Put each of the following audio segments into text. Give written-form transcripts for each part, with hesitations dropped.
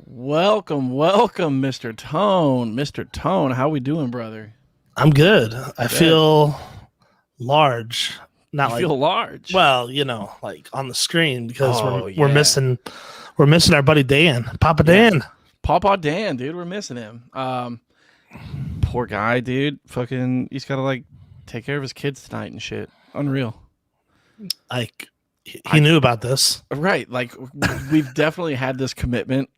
Welcome, Mr. Tone. Mr. Tone, how we doing, brother? I'm good. I Good. feel large. Not You like feel large. well, like on the screen because Oh, we're yeah. missing our buddy Dan, Papa Yeah. Dan. Papa Dan, dude, we're missing him. Poor guy, dude. Fucking, he's got to take care of his kids tonight and shit. Unreal. Like he knew about this. Right, we've definitely had this commitment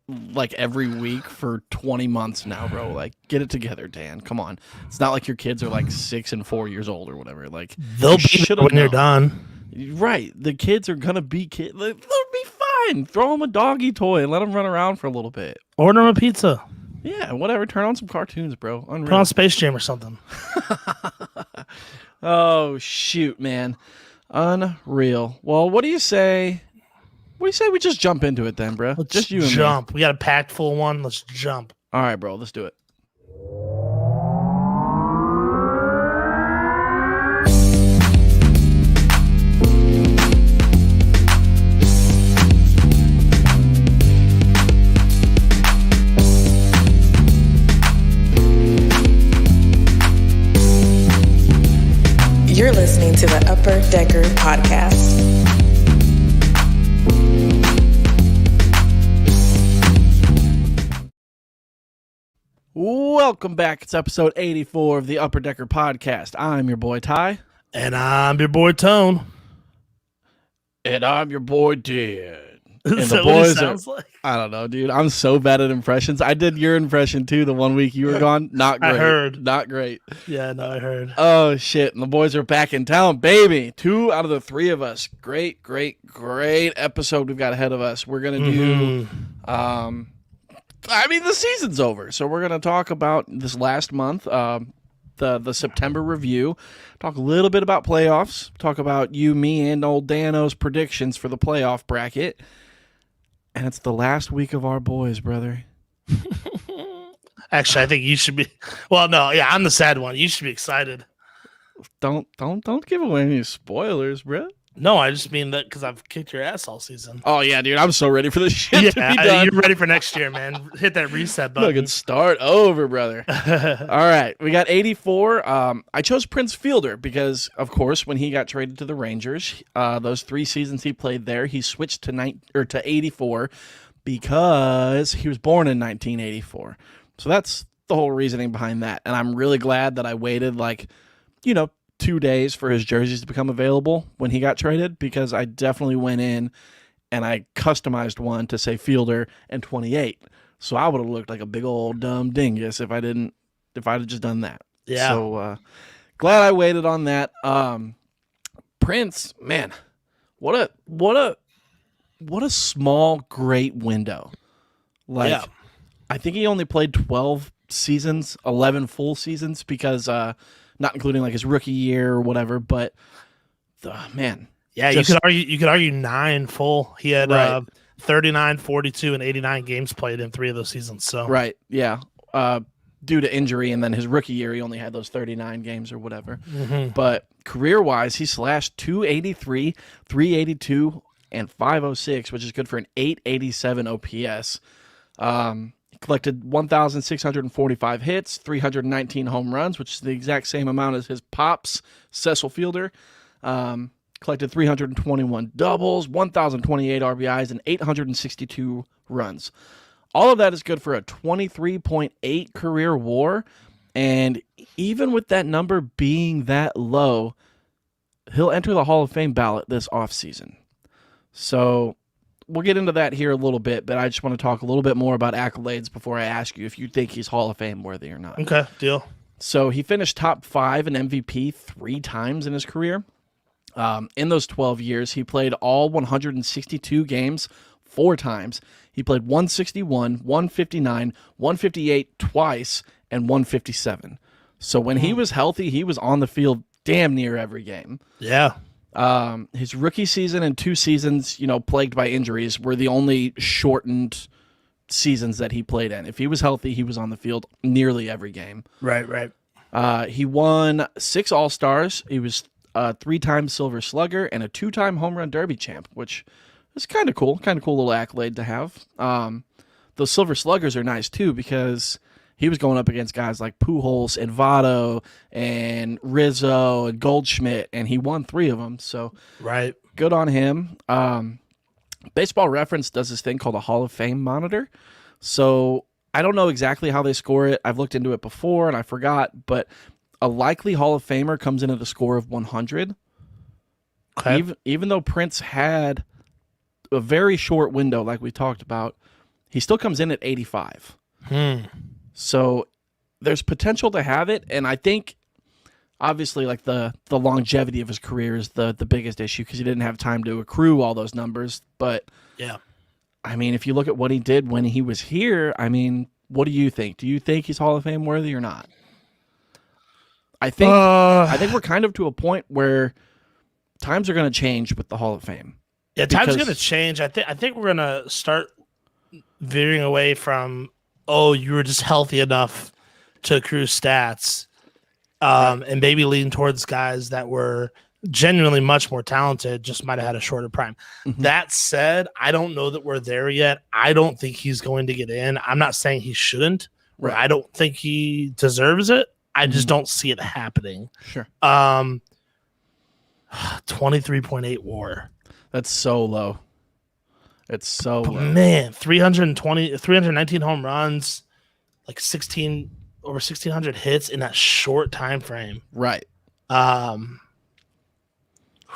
every week for 20 months now, bro. Get it together, Dan. Come on. It's not like your kids are 6 and 4 years old or whatever. They'll be there when you're done. Right, the kids are gonna be kids. They'll be fine. Throw them a doggy toy and let them run around for a little bit. Order them a pizza. Yeah, whatever. Turn on some cartoons, bro. Unreal. Put on Space Jam or something. Oh shoot, man. Unreal. Well, what do you say? What do you say we just jump into it then, bro? Let's just you and jump. me. We got a packed full one. Let's jump. All right, bro. Let's do it. You're listening to the Upper Decker Podcast. Welcome back. It's episode 84 of the Upper Decker Podcast. I'm your boy Ty. And I'm your boy Tone. And I'm your boy Dan. And Is the that what it boys sounds like? I don't know, dude. I'm so bad at impressions. I did your impression too the one week you were gone. Not great. I heard. Not great. Yeah, no, I heard. Oh shit. And the boys are back in town, baby. 2 out of the 3 of us. Great episode we've got ahead of us. We're gonna do the season's over. So we're gonna talk about this last month, the September review, talk a little bit about playoffs, talk about you, me, and old Dano's predictions for the playoff bracket. And it's the last week of our boys, brother. Actually, I think you should be. Well, no, yeah, I'm the sad one. You should be excited. Don't give away any spoilers, bro. No, I just mean that because I've kicked your ass all season. Oh yeah, dude, I'm so ready for this shit to be done. You're ready for next year, man. Hit that reset button. Look, start over, brother. All right, we got 84. I chose Prince Fielder because, of course, when he got traded to the Rangers, those 3 seasons he played there, he switched to 84 because he was born in 1984. So that's the whole reasoning behind that. And I'm really glad that I waited 2 days for his jerseys to become available when he got traded, because I definitely went in and I customized one to say Fielder and 28. So I would have looked like a big old dumb dingus if I'd have just done that. Yeah. So glad I waited on that. Prince, man, what a small, great window. Yeah. I think he only played 12 seasons, 11 full seasons, because not including his rookie year or whatever, but man. Yeah, you could argue 9 full. He had right. 39, 42, and 89 games played in 3 of those seasons. So right, yeah. Due to injury, and then his rookie year, he only had those 39 games or whatever. Mm-hmm. But career-wise, he slashed 283, 382, and 506, which is good for an 887 OPS. Collected 1,645 hits, 319 home runs, which is the exact same amount as his pops, Cecil Fielder. Collected 321 doubles, 1,028 RBIs, and 862 runs. All of that is good for a 23.8 career WAR. And even with that number being that low, he'll enter the Hall of Fame ballot this offseason. So we'll get into that here a little bit, but I just want to talk a little bit more about accolades before I ask you if you think he's Hall of Fame worthy or not. Okay, deal. So he finished top 5 in MVP 3 times in his career. In those 12 years, he played all 162 games 4 times. He played 161, 159, 158 twice, and 157. So when he was healthy, he was on the field damn near every game. Yeah. His rookie season and 2 seasons, plagued by injuries, were the only shortened seasons that he played in. If he was healthy, he was on the field nearly every game. Right. He won 6 All-Stars. He was a 3-time Silver Slugger and a 2-time Home Run Derby champ, which is kind of cool. Kind of cool little accolade to have. those Silver Sluggers are nice too because he was going up against guys like Pujols and Votto and Rizzo and Goldschmidt, and he won 3 of them. So Right. good on him. Baseball Reference does this thing called a Hall of Fame monitor. So I don't know exactly how they score it. I've looked into it before and I forgot, but a likely Hall of Famer comes in at a score of 100. Okay. Even though Prince had a very short window, like we talked about, he still comes in at 85. So there's potential to have it, and I think obviously like the longevity of his career is the biggest issue because he didn't have time to accrue all those numbers. But Yeah. I mean, if you look at what he did when he was here, I mean, what do you think? Do you think he's Hall of Fame worthy or not? I think we're kind of to a point where times are going to change with the Hall of Fame. Yeah, time's going to change. I think we're going to start veering away from, you were just healthy enough to accrue stats, and maybe lean towards guys that were genuinely much more talented, just might have had a shorter prime. Mm-hmm. That said, I don't know that we're there yet. I don't think he's going to get in. I'm not saying he shouldn't. Right. I don't think he deserves it. I just don't see it happening. Sure. 23.8 WAR. That's so low. It's so low. Man, 319 home runs, like over 1,600 hits in that short time frame. Right.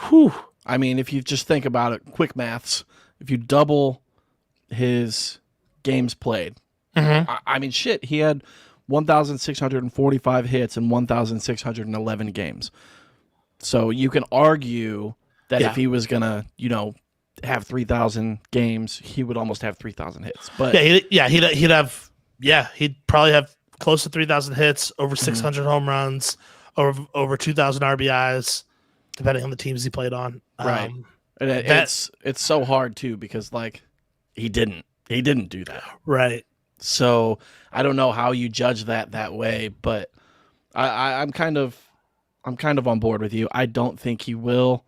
Whew. I mean, if you just think about it, quick maths, if you double his games played, I mean, shit, he had 1,645 hits in 1,611 games. So you can argue that if he was going to, have 3,000 games, he would almost have 3,000 hits. But he'd probably have close to 3,000 hits, over 600 home runs, over 2,000 RBIs, depending on the teams he played on. Right. And it's so hard too because he didn't do that. Right. So I don't know how you judge that way, but I'm kind of on board with you. I don't think he will.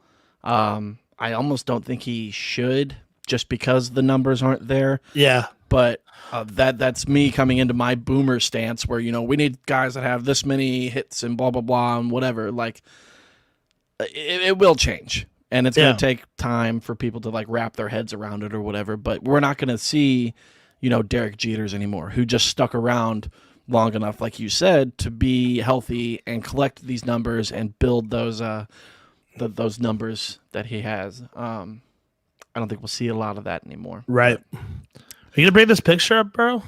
I almost don't think he should just because the numbers aren't there. Yeah. But that's me coming into my boomer stance where, we need guys that have this many hits and blah, blah, blah, and whatever. It will change. And it's going to take time for people to wrap their heads around it or whatever. But we're not going to see, Derek Jeters anymore, who just stuck around long enough, like you said, to be healthy and collect these numbers and build those numbers that he has. I don't think we'll see a lot of that anymore. Right. Are you going to bring this picture up, bro?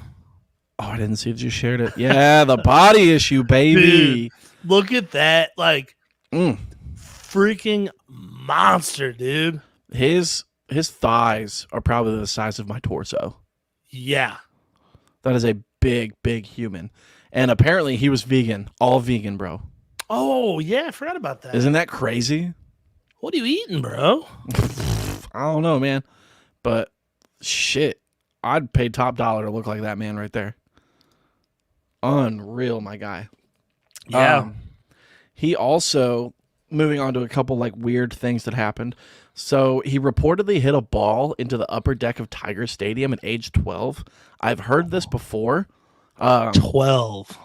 Oh, I didn't see that you shared it. Yeah, the body issue, baby. Dude, look at that. Freaking monster, dude. His thighs are probably the size of my torso. Yeah. That is a big, big human. And apparently he was vegan. All vegan, bro. Oh, yeah. I forgot about that. Isn't that crazy? What are you eating, bro? I don't know, man. But shit, I'd pay top dollar to look like that man right there. Unreal, my guy. Yeah. He also, moving on to a couple weird things that happened. So he reportedly hit a ball into the upper deck of Tiger Stadium at age 12. I've heard this before. 12.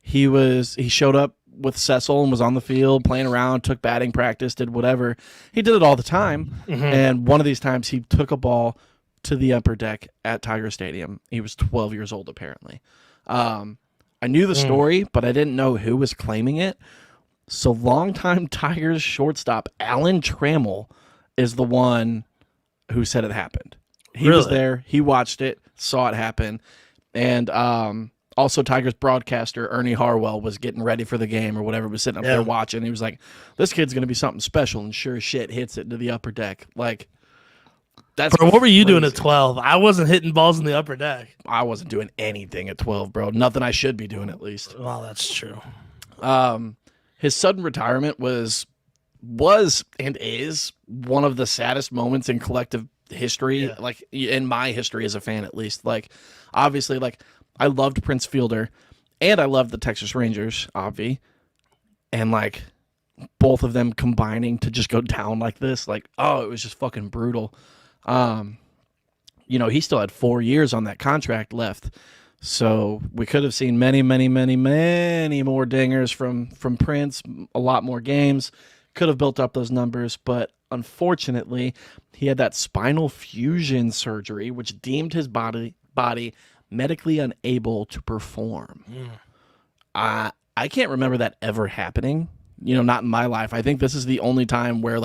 He showed up with Cecil and was on the field playing around, took batting practice, did whatever. He did it all the time. Mm-hmm. And one of these times he took a ball to the upper deck at Tiger Stadium. He was 12 years old, apparently. I knew the story, but I didn't know who was claiming it. So longtime Tigers shortstop Alan Trammell is the one who said it happened. He was there. He watched it, saw it happen. And also Tigers broadcaster Ernie Harwell was getting ready for the game or whatever, was sitting up there watching. He was like, this kid's going to be something special. And sure as shit, hits it to the upper deck. That's bro, what were you doing at 12? I wasn't hitting balls in the upper deck. I wasn't doing anything at 12, bro. Nothing I should be doing, at least. Well, that's true. His sudden retirement was and is one of the saddest moments in collective history, in my history as a fan, at least. Obviously, I loved Prince Fielder, and I loved the Texas Rangers, obvi. And, both of them combining to just go down like this, it was just fucking brutal. he still had 4 years on that contract left. So we could have seen many, many, many, many more dingers from Prince, a lot more games. Could have built up those numbers, but unfortunately, he had that spinal fusion surgery, which deemed his body medically unable to perform. I can't remember that ever happening. Not in my life. I think this is the only time where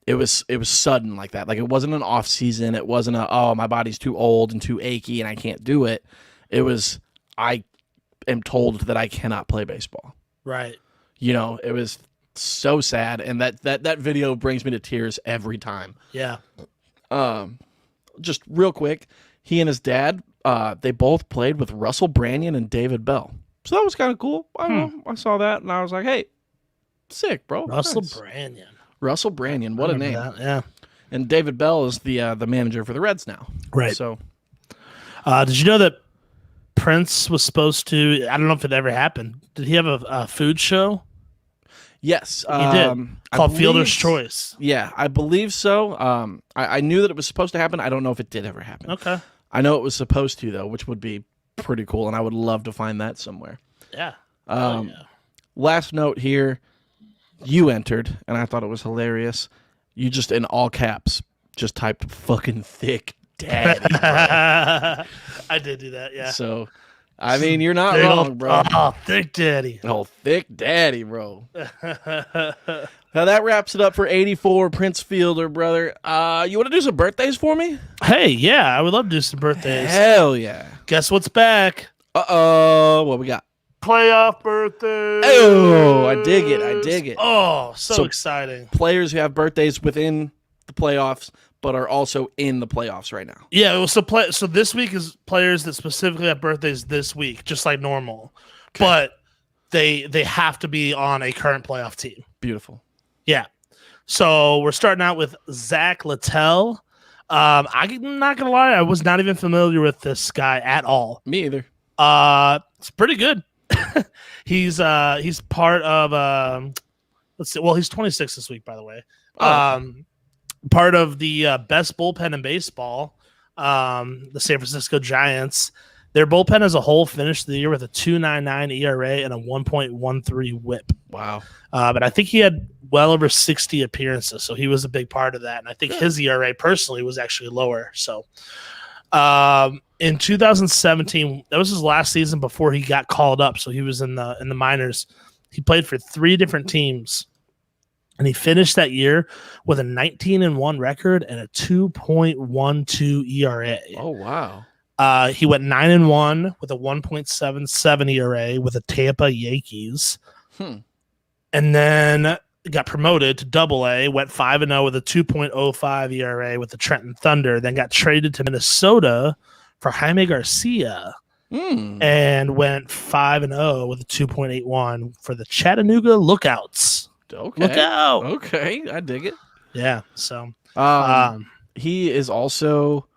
it was sudden like that. Like it wasn't an off season. It wasn't my body's too old and too achy and I can't do it. It was I am told that I cannot play baseball. Right. It was so sad, and that video brings me to tears every time. Yeah. Just real quick, he and his dad, they both played with Russell Branyan and David Bell. So that was kind of cool. I saw that, and I was like, hey, sick, bro. Russell Nice. Branyan. Russell Branyan, what a name. That, yeah. And David Bell is the manager for the Reds now. Right. So, did you know that Prince was supposed to, I don't know if it ever happened, did he have a food show? yes. He did. Called Fielder's Choice. Yeah, I believe so. I knew that it was supposed to happen. I don't know if it did ever happen. Okay. I know it was supposed to, though, which would be pretty cool, and I would love to find that somewhere. Yeah. Yeah. Last note here, you entered, and I thought it was hilarious. You just, in all caps, just typed fucking thick daddy. I did do that, yeah. So, I mean, you're not wrong, bro. Oh, thick daddy. Oh, thick daddy, bro. Now, that wraps it up for 84, Prince Fielder, brother. You want to do some birthdays for me? Hey, yeah, I would love to do some birthdays. Hell yeah. Guess what's back? Uh-oh. What we got? Playoff birthdays. Oh, I dig it. Oh, so So- exciting. Players who have birthdays within the playoffs, but are also in the playoffs right now. Yeah, well, so this week is players that specifically have birthdays this week, just like normal. Okay. But they have to be on a current playoff team. Beautiful. Yeah. So we're starting out with Zach Latel. I'm not gonna lie, I was not even familiar with this guy at all. Me either. It's pretty good. He's part of let's see. Well, he's 26 this week, by the way. Oh. Part of the best bullpen in baseball. The San Francisco Giants. Their bullpen as a whole finished the year with a 2.99 ERA and a 1.13 WHIP. Wow. But I think he had well over 60 appearances, so he was a big part of that. And I think his ERA personally was actually lower. So, in 2017, that was his last season before he got called up. So he was in the minors. He played for 3 different teams, and he finished that year with a 19-1 record and a 2.12 ERA. Oh, wow. He went 9-1 with a 1.77 ERA with the Tampa Yankees. And then got promoted to Double-A, went 5-0 with a 2.05 ERA with the Trenton Thunder, then got traded to Minnesota for Jaime Garcia and went 5-0 with a 2.81 for the Chattanooga Lookouts. Okay. Look out. Okay. I dig it. Yeah. So He is also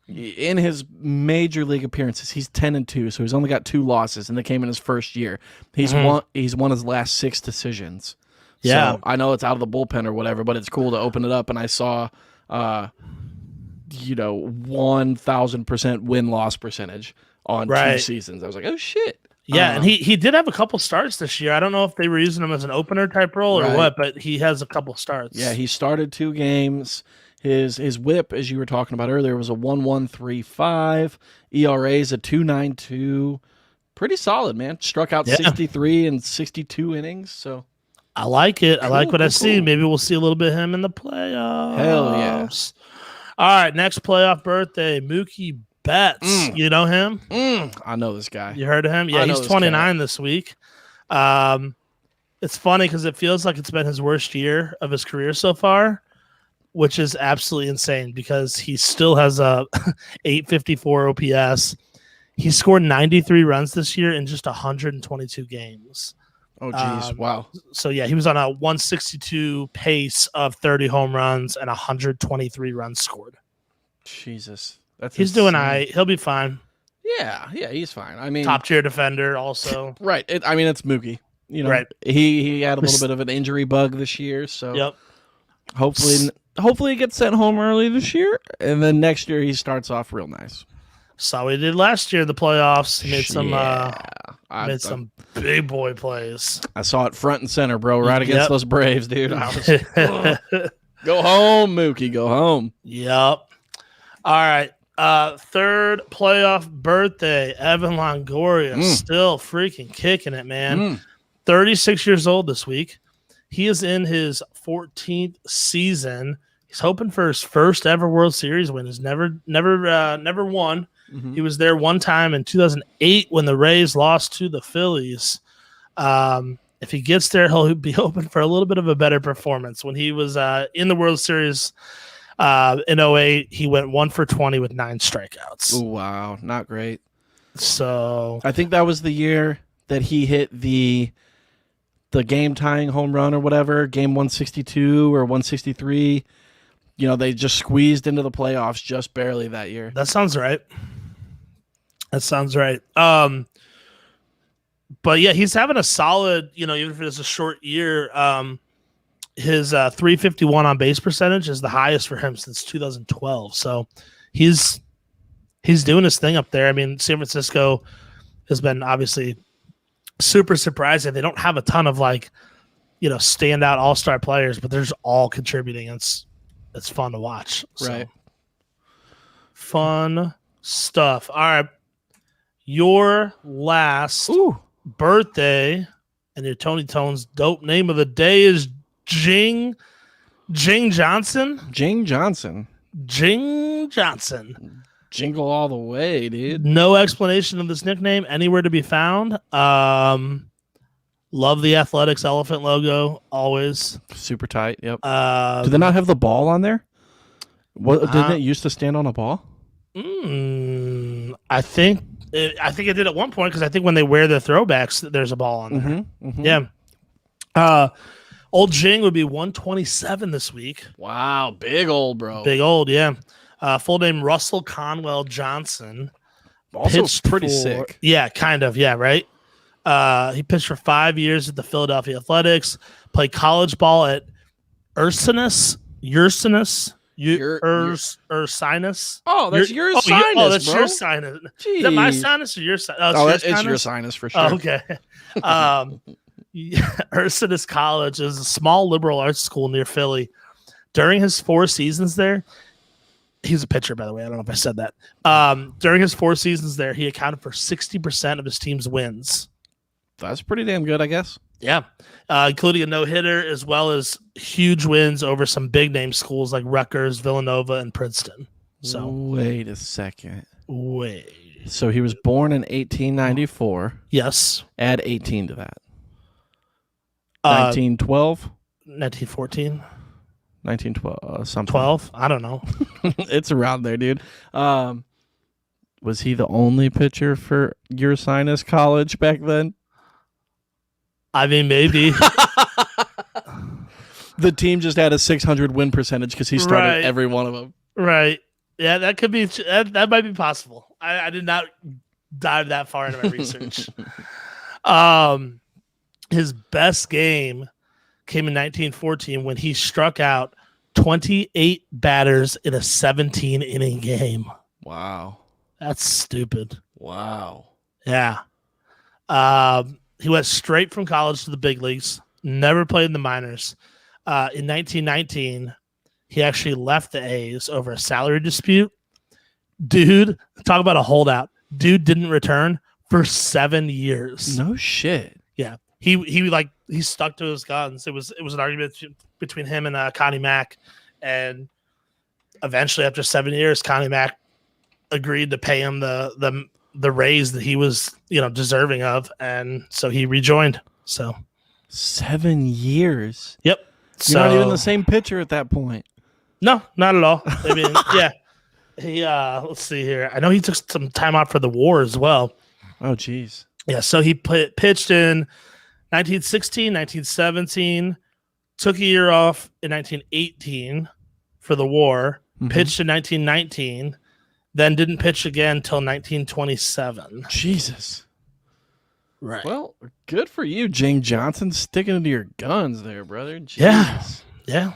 in his major league appearances. He's 10-2, so he's only got 2 losses, and they came in his first year. He's won his last 6 decisions. Yeah. So I know it's out of the bullpen or whatever, but it's cool to open it up. And I saw, 1,000% win-loss percentage on 2 seasons. I was like, oh shit. Yeah, and he did have a couple starts this year. I don't know if they were using him as an opener type role or what, but he has a couple starts. Yeah, he started 2 games. His whip, as you were talking about earlier, was a 1.135. ERA is a 2.92. Pretty solid, man. Struck out 63 in 62 innings. So I like it. I like what I cool. see. Maybe we'll see a little bit of him in the playoffs. Hell yeah. All right, next playoff birthday, Mookie Betts. You know him? I know this guy. You heard of him? Yeah, he's 29 this week. It's funny because it feels like it's been his worst year of his career so far, which is absolutely insane because he still has a 854 OPS. He scored 93 runs this year in just 122 games. Oh, geez. Wow. So, yeah, he was on a 162 pace of 30 home runs and 123 runs scored. Jesus. He's doing all right. He'll be fine. Yeah, he's fine. I mean, top tier defender also. Right. It's Mookie. Right. He had a little bit of an injury bug this year, so hopefully hopefully he gets sent home early this year, and then next year he starts off real nice. Saw what he did last year in the playoffs. He made Yeah. some big boy plays. I saw it front and center, bro, right against Yep. those Braves, dude. I was, go home, Mookie, go home. Yep. All right. Third playoff birthday, Evan Longoria, still freaking kicking it, man. 36 years old this week. He is in his 14th season. He's hoping for his first ever World Series win. He's never won. He was there one time in 2008 when the Rays lost to the Phillies. If he gets there, he'll be hoping for a little bit of a better performance. When he was in the World Series in 08, he went 1 for 20 with 9 strikeouts. Ooh, wow, not great. So I think that was the year that he hit the game-tying home run or whatever, game 162 or 163. You know, they just squeezed into the playoffs just barely that year. that sounds right. But yeah, he's having a solid, even if it's a short year, his 351 on base percentage is the highest for him since 2012. So he's doing his thing up there. I mean, San Francisco has been obviously super surprising. They don't have a ton of standout all-star players, but they're just all contributing. It's fun to watch. Right. So, fun stuff. All right. Your last birthday and your Tony Tone's dope name of the day is Jing Johnson. Jing Johnson. Jing Johnson. Jingle all the way, dude. No explanation of this nickname anywhere to be found. Love the Athletics elephant logo, always. Super tight, yep. Do they not have the ball on there? Didn't it used to stand on a ball? I think it did at one point, because I think when they wear their throwbacks, there's a ball on there. Yeah. Old Jing would be 127 this week. Wow, big old bro. Big old, yeah. Full name Russell Conwell Johnson. Also pretty sick. Yeah, kind of. Yeah, right. He pitched for 5 years at the Philadelphia Athletics. Played college ball at Ursinus. Ursinus. Oh, that's your sinus, Oh, that's bro. your sinus. Is that my sinus or your sinus? It's your sinus for sure. Oh, okay. Ursinus College is a small liberal arts school near Philly. During his 4 seasons there, he's a pitcher, by the way. I don't know if I said that. During his 4 seasons there, he accounted for 60% of his team's wins. That's pretty damn good, I guess. Yeah, including a no-hitter, as well as huge wins over some big-name schools like Rutgers, Villanova, and Princeton. So wait a second. Wait. So he was born in 1894. Yes. Add 18 to that. 1912? 1914? 1912, something. 12? I don't know. It's around there, dude. Was he the only pitcher for Ursinus College back then? I mean, maybe. The team just had a 600 win percentage because he started every one of them. Right. Yeah, that could be. That might be possible. I did not dive that far into my research. His best game came in 1914 when he struck out 28 batters in a 17-inning game. Wow. That's stupid. Wow. Yeah. He went straight from college to the big leagues. Never played in the minors. In 1919, he actually left the A's over a salary dispute. Dude, talk about a holdout. Dude didn't return for 7 years. No shit. Yeah. He stuck to his guns. It was an argument between him and Connie Mack, and eventually, after 7 years, Connie Mack agreed to pay him the raise that he was deserving of, and so he rejoined. So 7 years. Yep. You're not even the same pitcher at that point. No, not at all. I mean, yeah. He let's see here. I know he took some time out for the war as well. Oh, geez. Yeah. So he pitched in 1916, 1917, took a year off in 1918 for the war, pitched in 1919, then didn't pitch again until 1927. Jesus. Right. Well, good for you, Jing Johnson, sticking to your guns there, brother. Jeez. Yeah.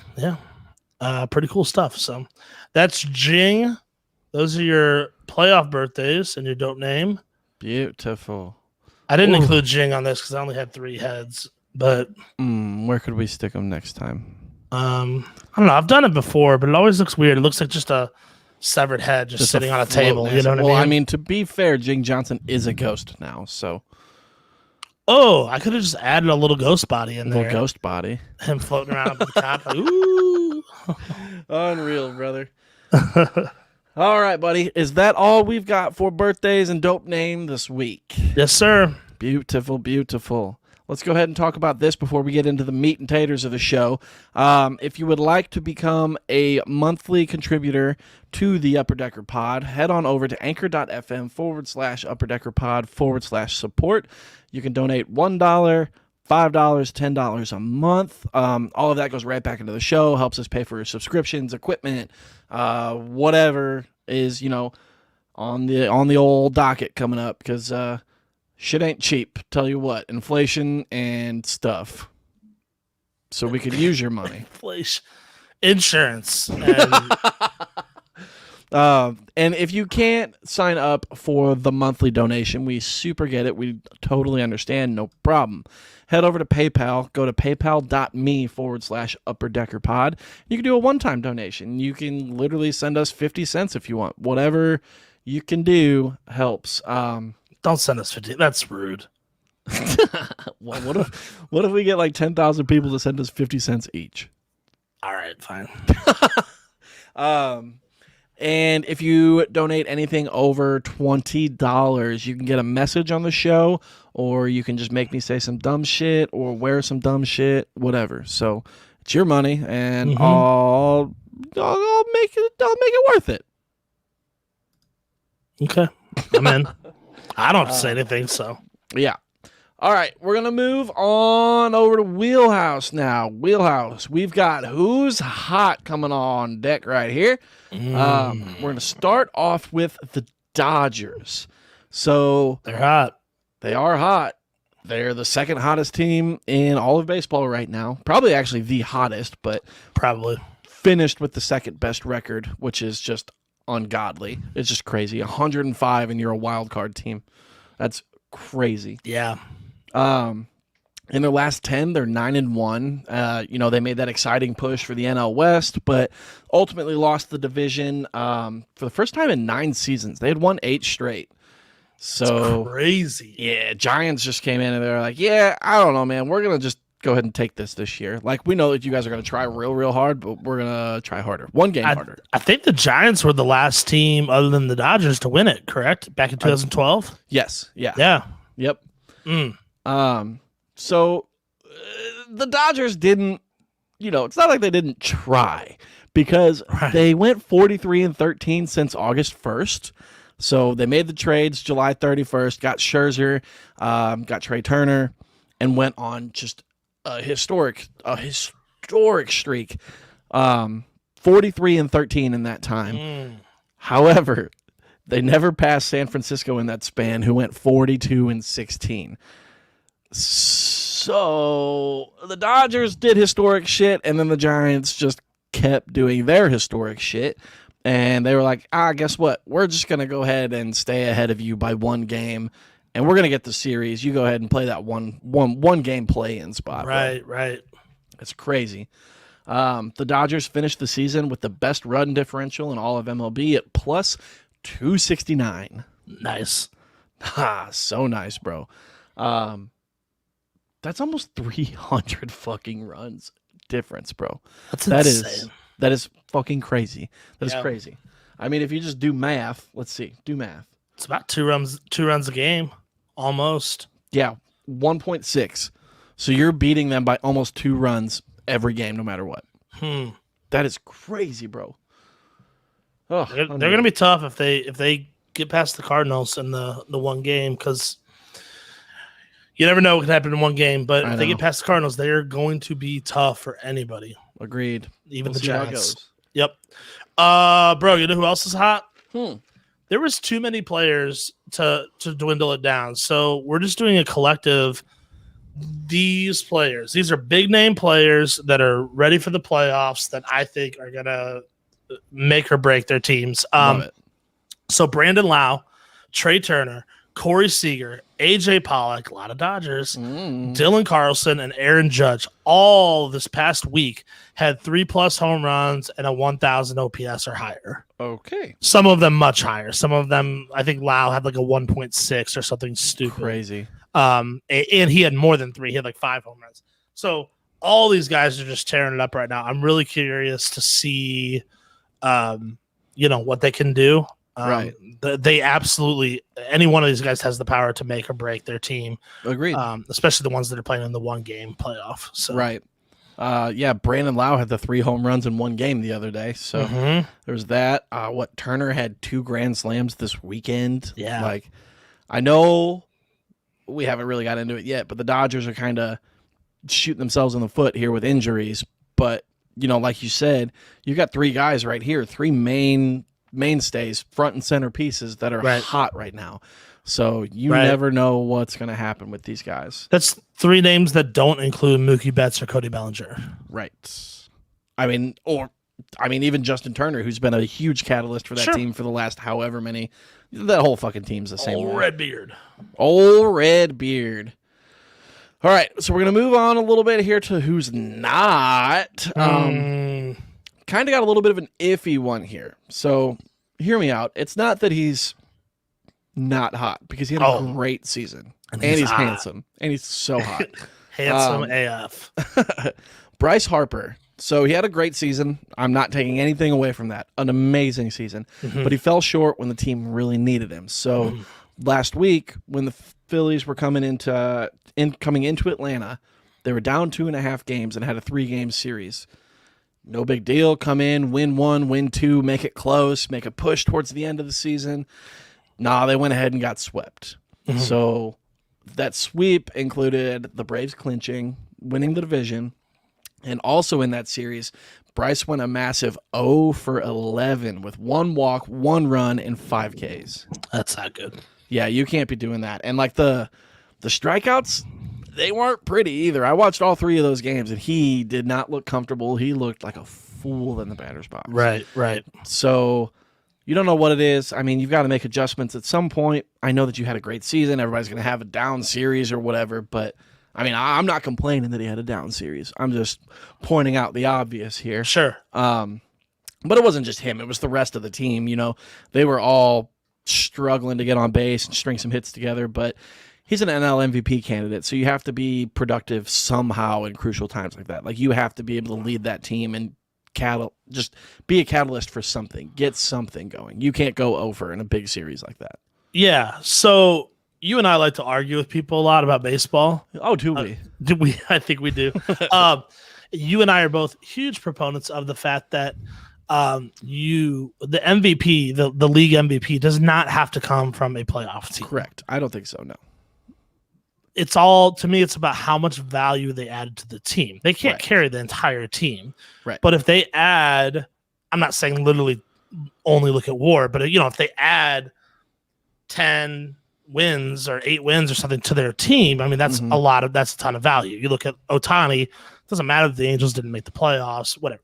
Pretty cool stuff. So that's Jing. Those are your playoff birthdays and your dope name. Beautiful. I didn't include Jing on this because I only had 3 heads. But where could we stick them next time? I don't know. I've done it before, but it always looks weird. It looks like just a severed head just sitting on a table. You know what I mean? Well, I mean, to be fair, Jing Johnson is a ghost now, so. Oh, I could have just added a little ghost body in there. Little ghost body. Him floating around up at the top. Like, ooh. Unreal, brother. All right, buddy. Is that all we've got for birthdays and dope name this week? Yes, sir. Beautiful, beautiful. Let's go ahead and talk about this before we get into the meat and taters of the show. If you would like to become a monthly contributor to the Upper Decker Pod, head on over to anchor.fm/upperdeckerpod/support. You can donate $1, $5, $10 a month. All of that goes right back into the show, helps us pay for subscriptions, equipment, whatever is, on the old docket coming up, because shit ain't cheap, tell you what. Inflation and stuff. So we could use your money. Inflation. Insurance. And if you can't sign up for the monthly donation, we super get it. We totally understand. No problem. Head over to PayPal. Go to paypal.me/upperdeckerpod. You can do a one-time donation. You can literally send us 50 cents if you want. Whatever you can do helps. Don't send us 50. That's rude. Well, what if we get like 10,000 people to send us 50 cents each? All right, fine. And if you donate anything over $20, you can get a message on the show, or you can just make me say some dumb shit or wear some dumb shit, whatever. So it's your money, and I'll make it worth it. Okay, I'm in. I don't have to say anything, so. Yeah. All right, we're going to move on over to Wheelhouse now. Wheelhouse, we've got Who's Hot coming on deck right here. We're going to start off with the Dodgers. So they're hot. They are hot. They're the second hottest team in all of baseball right now. Probably actually the hottest, but probably finished with the second best record, which is just ungodly. It's just crazy. 105 and you're a wild card team. That's crazy. Yeah. In their last 10, they're 9-1. They made that exciting push for the NL West, but ultimately lost the division for the first time in 9 seasons. They had won 8 straight. So that's crazy. Yeah, Giants just came in and they're like, yeah, I don't know, man. We're going to just go ahead and take this year. Like, we know that you guys are going to try real hard, but we're going to try harder. One game harder. I think the Giants were the last team other than the Dodgers to win it, correct? Back in 2012? Yes. Yeah. Yeah. Yep. So the Dodgers didn't, it's not like they didn't try, because they went 43-13 since August 1st. So they made the trades July 31st, got Scherzer, got Trey Turner, and went on just a historic streak. 43-13 in that time. However, they never passed San Francisco in that span, who went 42-16. So the Dodgers did historic shit, and then the Giants just kept doing their historic shit. And they were like, guess what? We're just going to go ahead and stay ahead of you by 1 game, and we're going to get the series. You go ahead and play that one game play-in spot. Right. It's crazy. The Dodgers finished the season with the best run differential in all of MLB at plus 269. Nice. So nice, bro. That's almost 300 fucking runs difference, bro. That's insane. That is fucking crazy. That is crazy. I mean, if you just do math, let's see. Do math. It's about 2 runs a game, almost. Yeah, 1.6. So you're beating them by almost 2 runs every game, no matter what. That is crazy, bro. Oh, they're going to be tough if they get past the Cardinals in the 1 game, because you never know what can happen in 1 game. But if they get past the Cardinals, they are going to be tough for anybody. Agreed. Even we'll the Giants. Yep. Bro, you know who else is hot? There was too many players to dwindle it down. So we're just doing a collective these players. These are big name players that are ready for the playoffs that I think are going to make or break their teams. Love it. So Brandon Lau, Trey Turner, Corey Seager, AJ Pollock, a lot of Dodgers, Dylan Carlson, and Aaron Judge, all this past week had 3+ home runs and a 1,000 OPS or higher. Okay. Some of them much higher. Some of them, I think Lau had like a 1.6 or something stupid. Crazy. And he had more than 3. He had like 5 home runs. So all these guys are just tearing it up right now. I'm really curious to see, what they can do. Right. They absolutely, any one of these guys has the power to make or break their team. Agreed. Especially the ones that are playing in the 1-game playoff. So. Right. Brandon Lau had the 3 home runs in 1 game the other day. So there's that. Turner had 2 grand slams this weekend. Yeah. Like, I know we haven't really got into it yet, but the Dodgers are kind of shooting themselves in the foot here with injuries. But, like you said, you got 3 guys right here, 3 mainstays, front and center pieces that are hot right now. So you never know what's going to happen with these guys. That's 3 names that don't include Mookie Betts or Cody Bellinger. Right. Even Justin Turner, who's been a huge catalyst for that team for the last however many. That whole fucking team's the same. Old Redbeard. Old Redbeard. All right, so we're going to move on a little bit here to who's not. Kind of got a little bit of an iffy one here. So hear me out. It's not that he's not hot, because he had a great season. And he's handsome. And he's so hot. Handsome AF. Bryce Harper. So he had a great season. I'm not taking anything away from that. An amazing season. But he fell short when the team really needed him. So last week, when the Phillies were coming into Atlanta, they were down 2.5 games and had a 3-game series. No big deal. Come in, win 1, win 2, make it close, make a push towards the end of the season. Nah, they went ahead and got swept. So that sweep included the Braves clinching, winning the division, and also in that series, Bryce went a massive 0 for 11 with 1 walk, 1 run, and 5 Ks. That's not good. Yeah, you can't be doing that. And like the strikeouts, they weren't pretty either. I watched all 3 of those games, and he did not look comfortable. He looked like a fool in the batter's box. Right. So you don't know what it is. I mean, you've got to make adjustments at some point. I know that you had a great season. Everybody's going to have a down series or whatever, but I mean, I'm not complaining that he had a down series. I'm just pointing out the obvious here. Sure. But it wasn't just him. It was the rest of the team. They were all struggling to get on base and string some hits together, but he's an NL MVP candidate, so you have to be productive somehow in crucial times like that. Like, you have to be able to lead that team and just be a catalyst for something. Get something going. You can't go over in a big series like that. Yeah, so you and I like to argue with people a lot about baseball. Oh, do we? Do we? I think we do. You and I are both huge proponents of the fact that the MVP, the league MVP, does not have to come from a playoff team. Correct. I don't think so, no. It's all, to me, it's about how much value they added to the team. They can't carry the entire team. Right. But if they add, I'm not saying literally only look at WAR, but if they add 10 wins or 8 wins or something to their team, I mean, that's that's a ton of value. You look at Ohtani, it doesn't matter if the Angels didn't make the playoffs, whatever.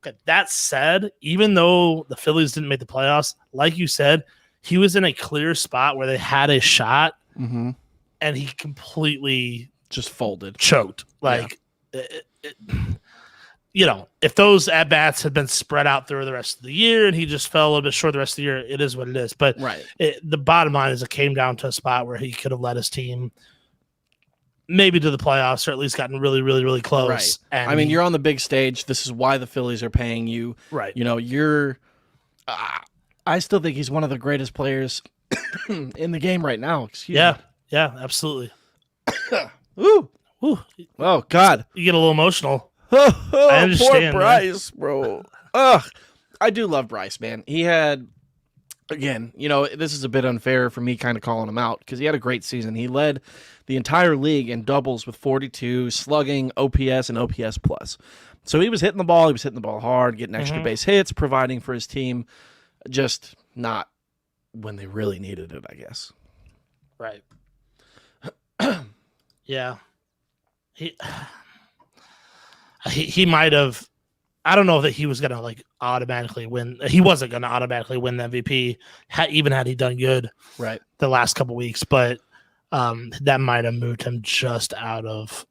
Okay, that said, even though the Phillies didn't make the playoffs, like you said, he was in a clear spot where they had a shot, and he completely just folded, choked. If those at-bats had been spread out through the rest of the year and he just fell a little bit short the rest of the year, it is what it is. But the bottom line is it came down to a spot where he could have led his team maybe to the playoffs, or at least gotten really, really, really close. Right. And I mean, you're on the big stage. This is why the Phillies are paying you. Right. I still think he's one of the greatest players in the game right now. Excuse me. Yeah, absolutely. Ooh. Oh, God. You get a little emotional. I understand, poor Bryce, bro. I do love Bryce, man. He had, again, this is a bit unfair for me kind of calling him out because he had a great season. He led the entire league in doubles with 42, slugging, OPS, and OPS plus. So he was hitting the ball. He was hitting the ball hard, getting extra base hits, providing for his team, just not when they really needed it, I guess. Right. Yeah. he might have. I don't know that he was gonna like automatically win. He wasn't gonna automatically win the MVP, even had he done good Right. the last couple weeks. But that might have moved him just out of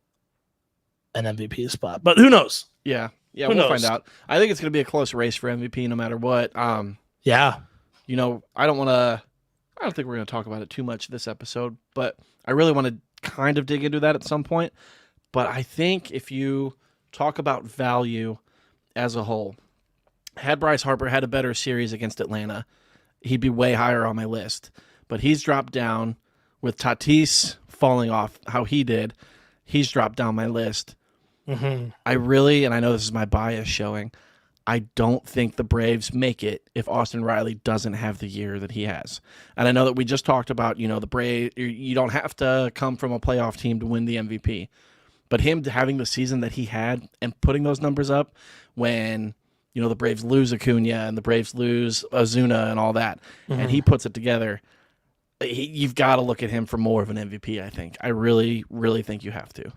an MVP spot. But who knows? Yeah. Yeah, Who we'll knows? find out. I think it's going to be a close race for MVP no matter what. Yeah. You know, I don't think we're going to talk about it too much this episode, but I really want to kind of dig into that at some point. But I think if you talk about value as a whole, had Bryce Harper had a better series against Atlanta, he'd be way higher on my list. But he's dropped down with Tatis falling off how he did. He's dropped down my list. Mm-hmm. I really, and I know this is my bias showing, I don't think the Braves make it if Austin Riley doesn't have the year that he has. And I know that we just talked about, you know, the Braves, you don't have to come from a playoff team to win the MVP. But him having the season that he had and putting those numbers up when, you know, the Braves lose Acuna and the Braves lose Ozuna and all that, and he puts it together, you've got to look at him for more of an MVP, I think. I really, really think you have to.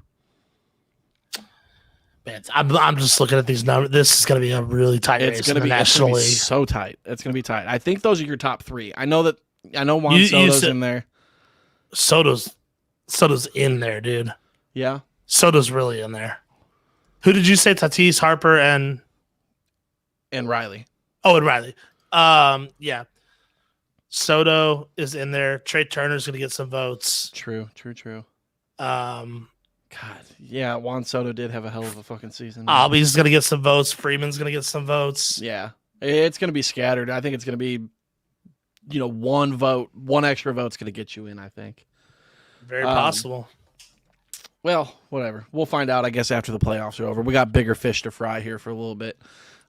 Man, I'm just looking at these numbers. This is going to be a really tight race. It's going to be so tight. It's going to be tight. I think those are your top three. I know Juan Soto's in there. Soto's in there, dude. Yeah. Soto's really in there. Who did you say? Tatis, Harper, and Riley. Oh, and Riley. Yeah. Soto is in there. Trey Turner's going to get some votes. True. God, yeah, Juan Soto did have a hell of a fucking season. Albies going to get some votes. Freeman's going to get some votes. Yeah. It's going to be scattered. I think it's going to be, you know, one extra vote's going to get you in, I think. Very possible. Well, whatever. We'll find out, I guess, after the playoffs are over. We got bigger fish to fry here for a little bit.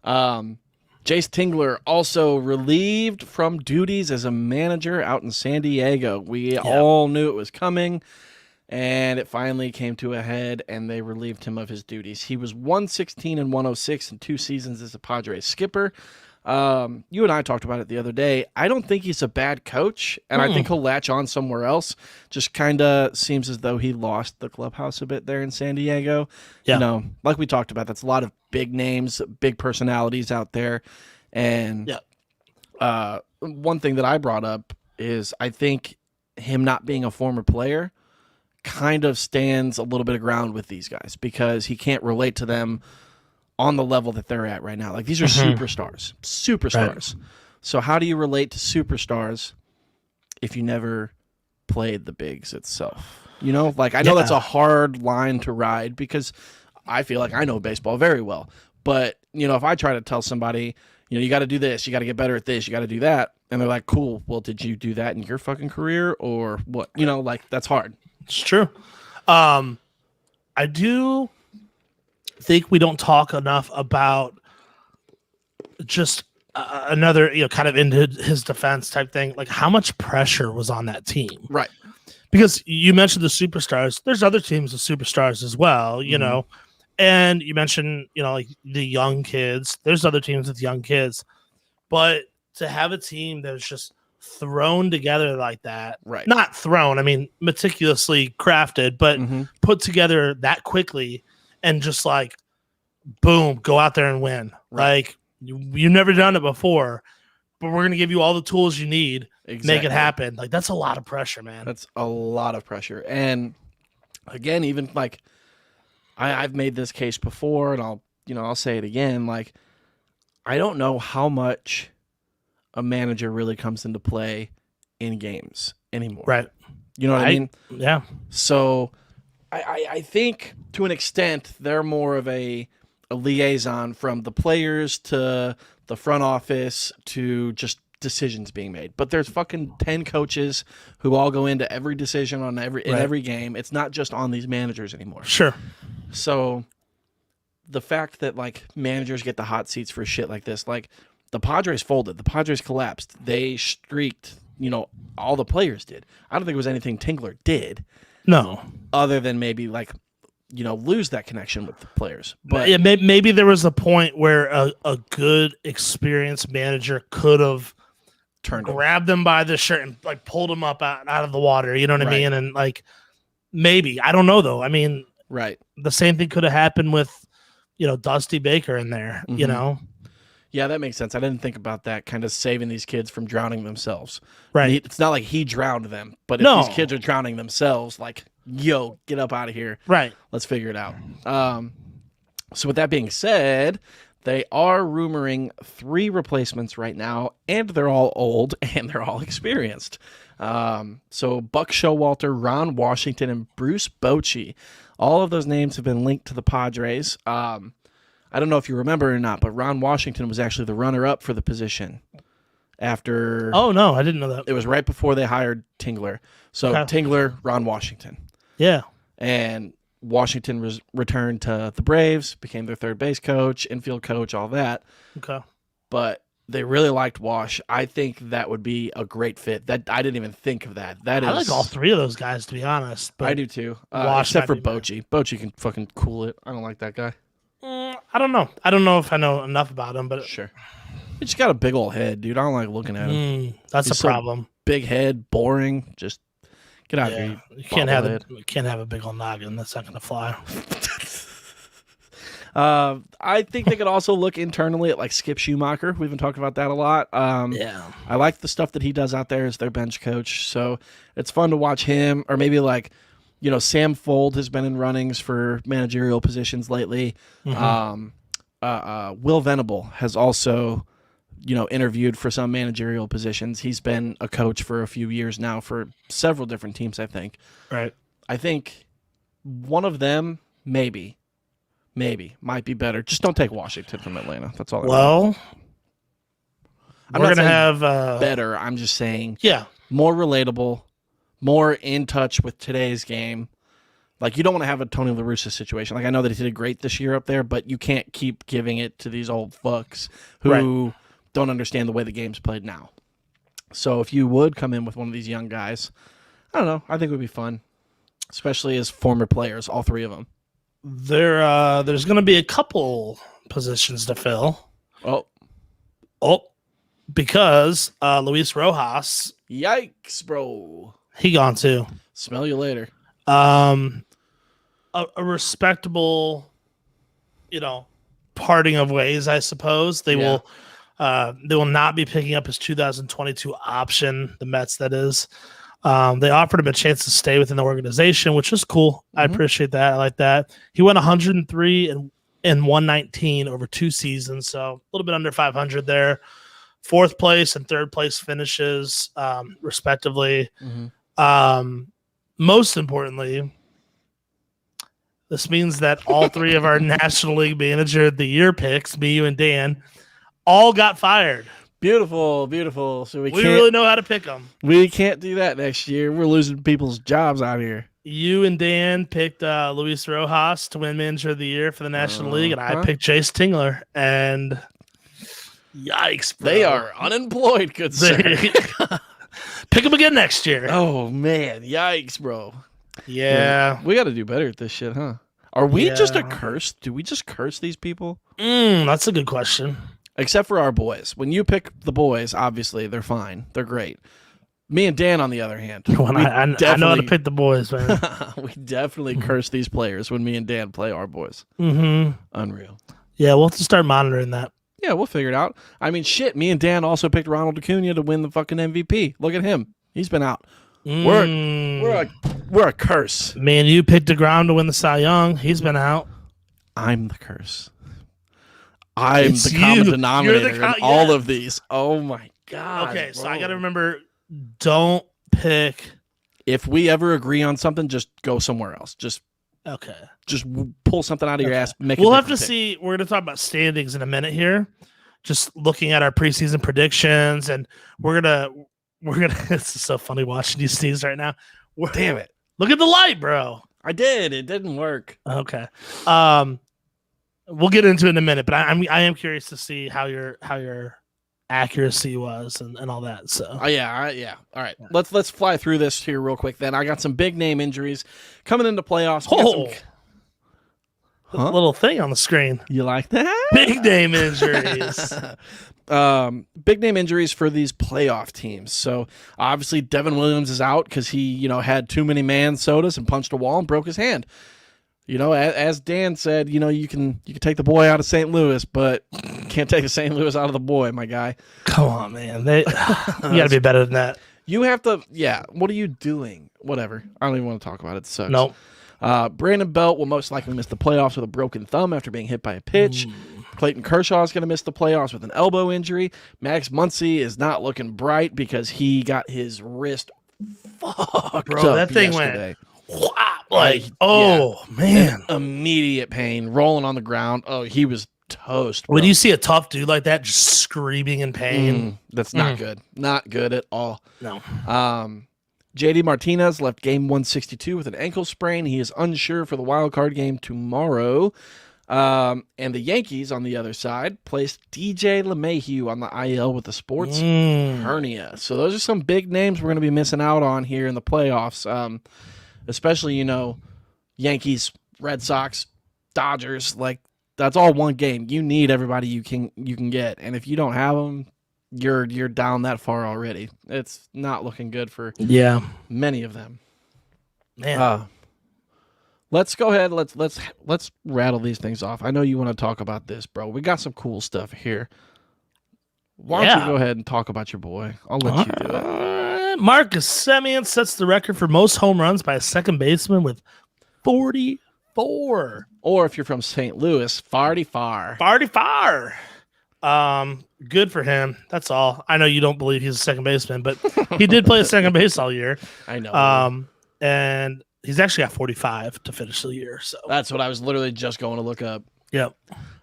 Jace Tingler also relieved from duties as a manager out in San Diego. We all knew it was coming. And it finally came to a head, and they relieved him of his duties. He was 116 and 106 in 2 seasons as a Padres skipper. You and I talked about it the other day. I don't think he's a bad coach, and I think he'll latch on somewhere else. Just kind of seems as though he lost the clubhouse a bit there in San Diego. Yeah. You know, like we talked about, that's a lot of big names, big personalities out there. And one thing that I brought up is I think him not being a former player kind of stands a little bit of ground with these guys because he can't relate to them on the level that they're at right now. Like, these are superstars. Right. So how do you relate to superstars if you never played the bigs itself? You know, like, I know that's a hard line to ride because I feel like I know baseball very well. But, you know, if I try to tell somebody, you know, you got to do this, you got to get better at this, you got to do that, and they're like, cool, well, did you do that in your fucking career or what? You know, like, that's hard. It's true. I do think we don't talk enough about just another, you know, kind of into his defense type thing. Like, how much pressure was on that team? Right. Because you mentioned the superstars. There's other teams with superstars as well, you know. And you mentioned, you know, like the young kids. There's other teams with young kids. But to have a team that was just thrown together like that, right? Not thrown, I mean meticulously crafted, but put together that quickly and just like boom, go out there and win. Right. Like you've never done it before, but we're gonna give you all the tools you need, make it happen. Like, that's a lot of pressure, man. That's a lot of pressure. And again, even like I've made this case before, and I'll say it again. Like, I don't know how much a manager really comes into play in games anymore. Right. You know what I mean? Yeah. So I think to an extent they're more of a liaison from the players to the front office to just decisions being made. But there's fucking 10 coaches who all go into every decision in every game. It's not just on these managers anymore. Sure. So the fact that like managers get the hot seats for shit like this, like, the Padres folded. The Padres collapsed. They streaked. You know, all the players did. I don't think it was anything Tingler did. No. Other than maybe, like, you know, lose that connection with the players. But yeah, maybe there was a point where a good, experienced manager could have grabbed them by the shirt and, like, pulled them up out of the water. You know what I mean? And, like, maybe. I don't know, though. I mean, Right. the same thing could have happened with, Dusty Baker in there, Yeah, that makes sense. I didn't think about that, kind of saving these kids from drowning themselves. Right. It's not like he drowned them, but if No. these kids are drowning themselves, like, yo, get up out of here. Right. Let's figure it out. So with that being said, they are rumoring 3 replacements right now, and they're all old and they're all experienced. So Buck Showalter, Ron Washington, and Bruce Bochy. All of those names have been linked to the Padres. I don't know if you remember or not, but Ron Washington was actually the runner-up for the position after. Oh, no, I didn't know that. It was right before they hired Tingler. So Okay. Tingler, Ron Washington. Yeah. And Washington was returned to the Braves, became their third base coach, infield coach, all that. Okay. But they really liked Wash. I think that would be a great fit. That I didn't even think of that. I like all 3 of those guys, to be honest. But I do too. Wash Except for might be better. Bochy. Bochy can fucking cool it. I don't like that guy. I don't know. I don't know if I know enough about him, but Sure. He just got a big old head, dude. I don't like looking at him. That's He's a so problem. Big head, boring. Just get out of Yeah. here. You can't have bobblehead. you can't have a big old noggin. That's not going to fly. I think they could also look internally at like Skip Schumacher. We've been talking about that a lot. Yeah. I like the stuff that he does out there as their bench coach. So it's fun to watch him. Or maybe like, Sam Fold has been in runnings for managerial positions lately. Will Venable has also, interviewed for some managerial positions. He's been a coach for a few years now for several different teams, I think. Right. I think one of them, maybe, might be better. Just don't take Washington from Atlanta. That's all. Well, I'm we're not going to saying have better. I'm just saying Yeah. more relatable, more in touch with today's game. Like, you don't want to have a Tony La Russa situation. Like, I know that he did great this year up there, but you can't keep giving it to these old fucks who don't understand the way the game's played now. So if you would come in with one of these young guys, I don't know. I think it would be fun, especially as former players, all 3 of them. There's going to be a couple positions to fill. Oh, Because Luis Rojas, yikes, bro. he gone too. Smell you later. A respectable, parting of ways, I suppose. They will not be picking up his 2022 option, the Mets, that is. They offered him a chance to stay within the organization, which is cool. I appreciate that. I like that. He went 103 and 119 over 2 seasons, so a little bit under 500 there. 4th place and 3rd place finishes, respectively. Most importantly, this means that all 3 of our National League Manager of the Year picks, me, you, and Dan, all got fired. Beautiful, beautiful. So we can't really know how to pick them. We can't do that next year. We're losing people's jobs out here. You and Dan picked Luis Rojas to win Manager of the Year for the National League, and I picked Jace Tingler. And yikes, bro. They are unemployed, good sir. Pick them again next year. Oh, man. Yikes, bro. Yeah. We got to do better at this shit, huh? Are we just a curse? Do we just curse these people? That's a good question. Except for our boys. When you pick the boys, obviously, they're fine. They're great. Me and Dan, on the other hand. I know how to pick the boys, man. We definitely curse these players when me and Dan play our boys. Unreal. Yeah, we'll have to start monitoring that. Yeah, we'll figure it out. I mean, shit, me and Dan also picked Ronald Acuna to win the fucking MVP. Look at him. He's been out. We're a curse. Man, you picked DeGrom to win the Cy Young. He's been out. I'm the curse. I'm It's the common you. denominator You're the in all of these. Oh, my God. Okay, so I bro. got to remember, don't pick. If we ever agree on something, just go somewhere else. Just pull something out of your ass. We'll have to see. We're going to talk about standings in a minute here. Just looking at our preseason predictions, and we're gonna. This is so funny watching you sneeze right now. Damn it! Look at the light, bro. I did. It didn't work. Okay. We'll get into it in a minute, but I am curious to see how your accuracy was and all that. So yeah. All right. Let's fly through this here real quick. Then I got some big name injuries coming into playoffs. Little thing on the screen. You like that? Big name injuries. Big name injuries for these playoff teams. So obviously Devin Williams is out because he had too many man sodas and punched a wall and broke his hand. You know, as Dan said, you know, you can take the boy out of St. Louis, but you can't take the St. Louis out of the boy, my guy. Come on, man. You got to be better than that. You have to, yeah. What are you doing? Whatever. I don't even want to talk about it. It sucks. Nope. Brandon Belt will most likely miss the playoffs with a broken thumb after being hit by a pitch. Clayton Kershaw is going to miss the playoffs with an elbow injury. Max Muncy is not looking bright because he got his wrist fucked Bro, up that thing yesterday. went man. Immediate pain, rolling on the ground. Oh, he was toast. Bro. When you see a tough dude like that just screaming in pain, that's not good. Not good at all. no. JD Martinez left game 162 with an ankle sprain. He is unsure for the wild card game tomorrow. And the Yankees, on the other side, placed DJ LeMahieu on the IL with a sports hernia. So those are some big names we're going to be missing out on here in the playoffs. Especially, you know, Yankees, Red Sox, Dodgers. Like, that's all one game. You need everybody you can get. And if you don't have them, you're down that far already. It's not looking good for many of them. Man. Let's go ahead. Let's rattle these things off. I know you want to talk about this, bro. We got some cool stuff here. Why don't you go ahead and talk about your boy? I'll let you do it. Marcus Simeon sets the record for most home runs by a second baseman with 44. Or if you're from St. Louis, farty far. Farty far. Good for him. That's all. I know you don't believe he's a second baseman, but he did play second base all year. I know. And he's actually got 45 to finish the year. So that's what I was literally just going to look up. Yep.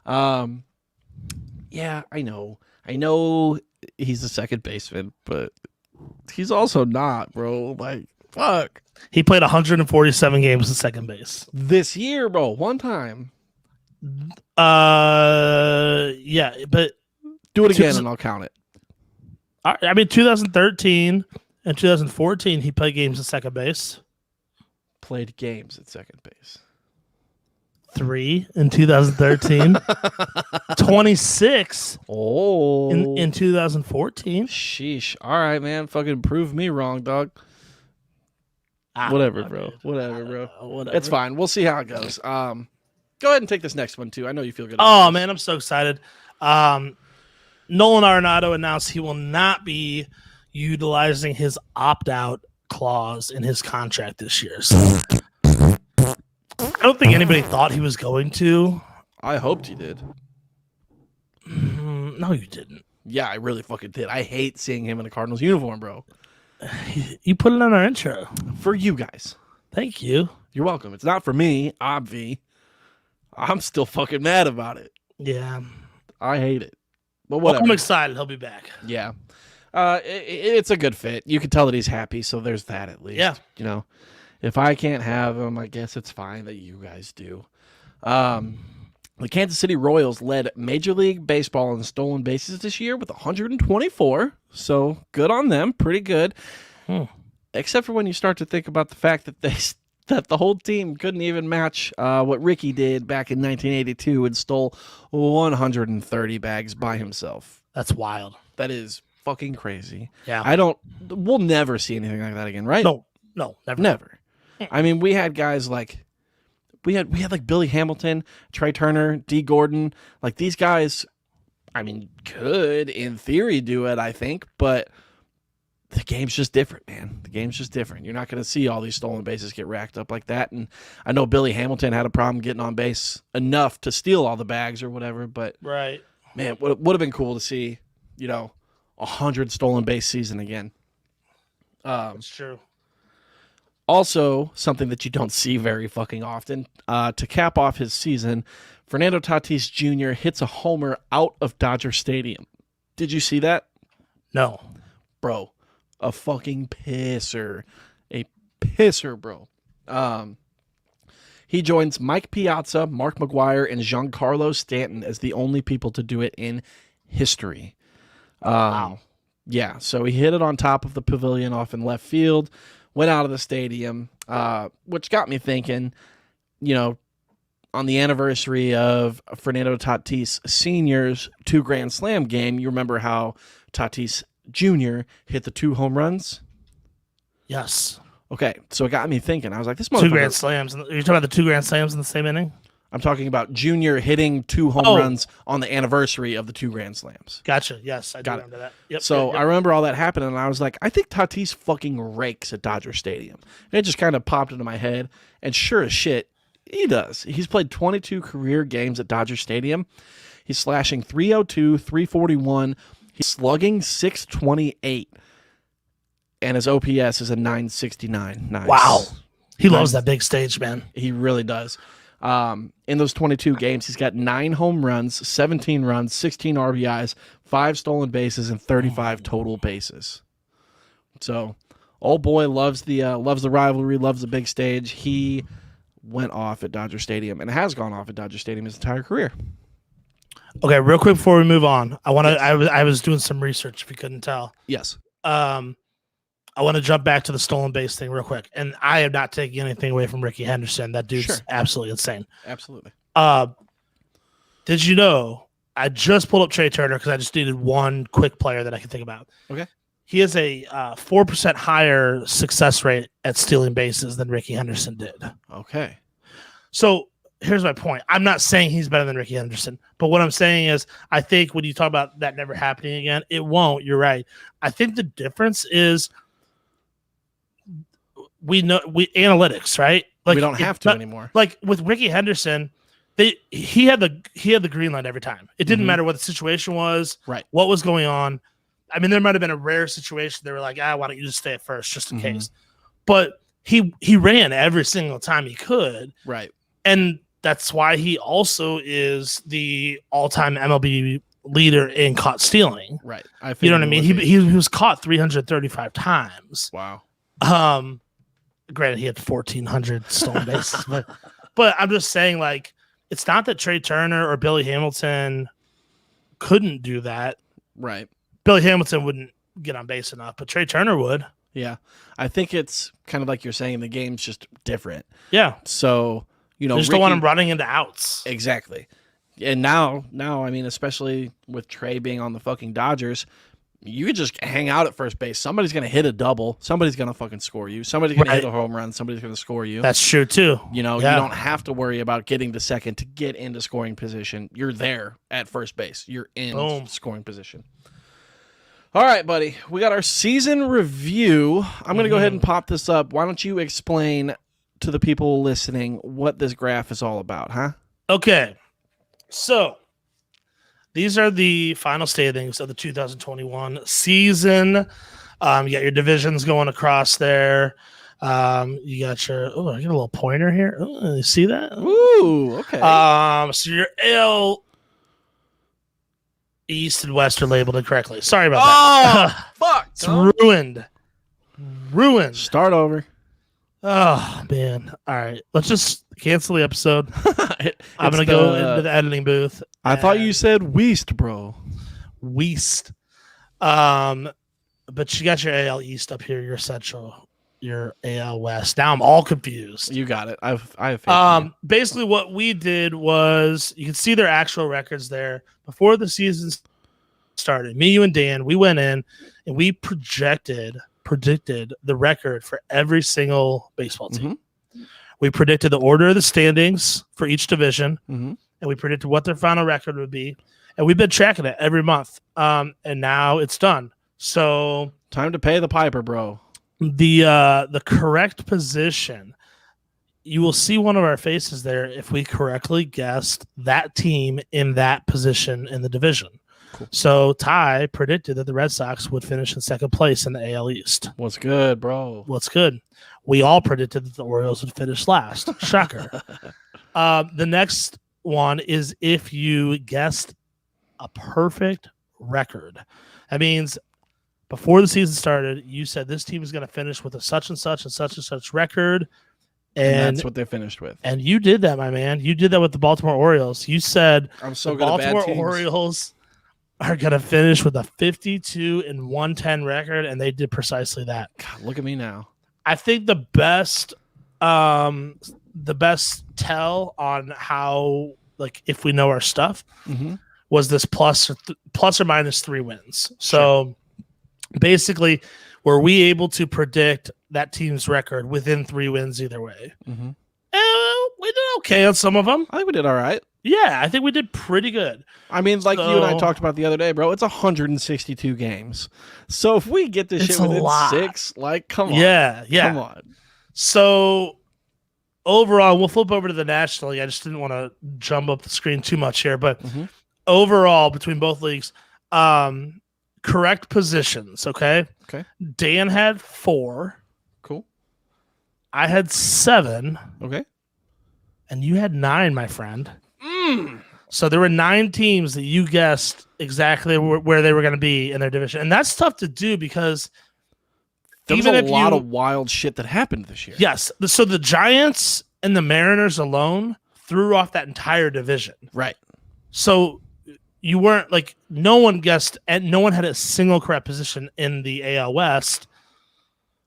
Yeah, I know. I know he's a second baseman, but he's also not, bro. Like, fuck. He played 147 games at second base this year, bro. One time. Yeah, but do it again and I'll count it. I mean, 2013 and 2014, he played games at second base. Played games at second base. 3 in 2013. 26 in 2014. Sheesh. All right, man. Fucking prove me wrong, dog. Whatever, bro. Whatever, bro. Whatever. It's fine. We'll see how it goes. Go ahead and take this next one, too. I know you feel good. Oh, man, I'm so excited. Nolan Arenado announced he will not be utilizing his opt-out clause in his contract this year. So I don't think anybody thought he was going to. I hoped he did. No, you didn't. Yeah, I really fucking did. I hate seeing him in a Cardinals uniform, bro. You put it on our intro. For you guys. Thank you. You're welcome. It's not for me, obvi. I'm still fucking mad about it. Yeah. I hate it. But whatever. Well, I'm excited. He'll be back. Yeah. It's a good fit. You can tell that he's happy, so there's that at least. Yeah. You know, if I can't have him, I guess it's fine that you guys do. The Kansas City Royals led Major League Baseball in stolen bases this year with 124. So good on them. Pretty good. Except for when you start to think about the fact that that the whole team couldn't even match what Ricky did back in 1982 and stole 130 bags by himself. That's wild. That is fucking crazy. Yeah. We'll never see anything like that again, right? No, never. I mean, we had guys like, we had like Billy Hamilton, Trey Turner, D. Gordon. Like, these guys, I mean, could, in theory, do it, I think, but the game's just different, man. The game's just different. You're not going to see all these stolen bases get racked up like that. And I know Billy Hamilton had a problem getting on base enough to steal all the bags or whatever, but right, man, would have been cool to see, 100 stolen base season again. That's true. Also, something that you don't see very fucking often, to cap off his season, Fernando Tatis Jr. hits a homer out of Dodger Stadium. Did you see that? No. Bro, a fucking pisser. A pisser, bro. He joins Mike Piazza, Mark McGwire, and Giancarlo Stanton as the only people to do it in history. Wow. Yeah, so he hit it on top of the pavilion off in left field, went out of the stadium, which got me thinking, on the anniversary of Fernando Tatis Sr.'s 2 Grand Slam game, you remember how Tatis Jr. hit the 2 home runs? Yes. Okay, so it got me thinking. I was like, this 2 grand motherfucker. slams. Are you talking about the 2 grand slams in the same inning? I'm talking about Junior hitting 2 home runs on the anniversary of the 2 grand slams. Gotcha. Yes, I do Got it. remember that. Yep. So yep. I remember all that happening, and I was like, I think Tatis fucking rakes at Dodger Stadium. And it just kind of popped into my head, and sure as shit, he does. He's played 22 career games at Dodger Stadium. He's slashing 302, 341. He's slugging 628, and his OPS is a 969. Nice. Wow. He loves that big stage, man. He really does. In those 22 games, he's got 9 home runs, 17 runs, 16 RBIs, 5 stolen bases, and 35 total bases. So, old boy loves the rivalry, loves the big stage. He went off at Dodger Stadium and has gone off at Dodger Stadium his entire career. Okay, real quick before we move on, I was doing some research if you couldn't tell. Yes. I want to jump back to the stolen base thing real quick. And I am not taking anything away from Ricky Henderson. That dude's absolutely insane. Absolutely. Did you know, I just pulled up Trey Turner because I just needed one quick player that I can think about. Okay. He has a 4% higher success rate at stealing bases than Ricky Henderson did. Okay. So here's my point. I'm not saying he's better than Ricky Henderson, but what I'm saying is I think when you talk about that never happening again, it won't. You're right. I think the difference is we analytics, right? Like we don't have to anymore. Like with Ricky Henderson, he had the green light every time. It didn't matter what the situation was, right? What was going on. I mean, there might have been a rare situation. They were like, why don't you just stay at first just in case? But he ran every single time he could, right? And that's why he also is the all-time MLB leader in caught stealing. Right. You know what I mean? He was caught 335 times. Wow. Granted, he had 1,400 stolen bases, but I'm just saying, like, it's not that Trey Turner or Billy Hamilton couldn't do that. Right. Billy Hamilton wouldn't get on base enough, but Trey Turner would. Yeah. I think it's kind of like you're saying, the game's just different. Yeah. So, you know, you just don't want him running into outs. Exactly. And now, I mean, especially with Trey being on the fucking Dodgers, you could just hang out at first base. Somebody's going to hit a double. Somebody's going to fucking score you. Somebody's going to hit a home run. Somebody's going to score you. That's true, too. You know, you don't have to worry about getting to second to get into scoring position. You're there at first base. You're in scoring position. All right, buddy. We got our season review. I'm going to go ahead and pop this up. Why don't you explain to the people listening what this graph is all about, huh? Okay. So, these are the final standings of the 2021 season. You got your divisions going across there. You got your I get a little pointer here. Oh, you see that? Ooh, okay. So your AL East and West are labeled incorrectly. Sorry about that. Fuck. It's ruined. Start over. Oh man. All right. Let's just cancel the episode. I'm gonna go into the editing booth. I thought you said Weast, bro. Weast. But you got your AL East up here, your Central, your AL West. Now I'm all confused. You got it. I have faith in you. Basically what we did was you can see their actual records there before the season started. Me, you, and Dan, we went in and we predicted the record for every single baseball team. We predicted the order of the standings for each division, and we predicted what their final record would be. And we've been tracking it every month. And now it's done. So time to pay the piper, bro. The correct position, you will see one of our faces there if we correctly guessed that team in that position in the division. Cool. So Ty predicted that the Red Sox would finish in second place in the AL East. What's good, bro? What's good? We all predicted that the Orioles would finish last. Shocker. The next one is if you guessed a perfect record. That means before the season started, you said this team is going to finish with a such and such and such and such record. And that's what they finished with. And you did that, my man. You did that with the Baltimore Orioles. You said I'm so the good Baltimore at bad teams. Orioles are going to finish with a 52-110 record, and they did precisely that. God, look at me now. I think the best tell on how, like, if we know our stuff was this plus or minus 3 wins. So basically Were we able to predict that team's record within 3 wins either way? Mm-hmm. We did okay on some of them. I think we did all right. Yeah, I think we did pretty good. I mean, like you and I talked about the other day, bro, it's 162 games. So if we get this shit within 6, like, come on. Yeah. Come on. So overall, we'll flip over to the National League. I just didn't want to jump up the screen too much here, but overall, between both leagues, correct positions, okay? Okay. Dan had 4. Cool. I had 7. Okay. And you had 9, my friend. So there were 9 teams that you guessed exactly where they were going to be in their division. And that's tough to do because there was a lot of wild shit that happened this year. Yes. So the Giants and the Mariners alone threw off that entire division. Right. So you weren't like, no one guessed, and no one had a single correct position in the AL West.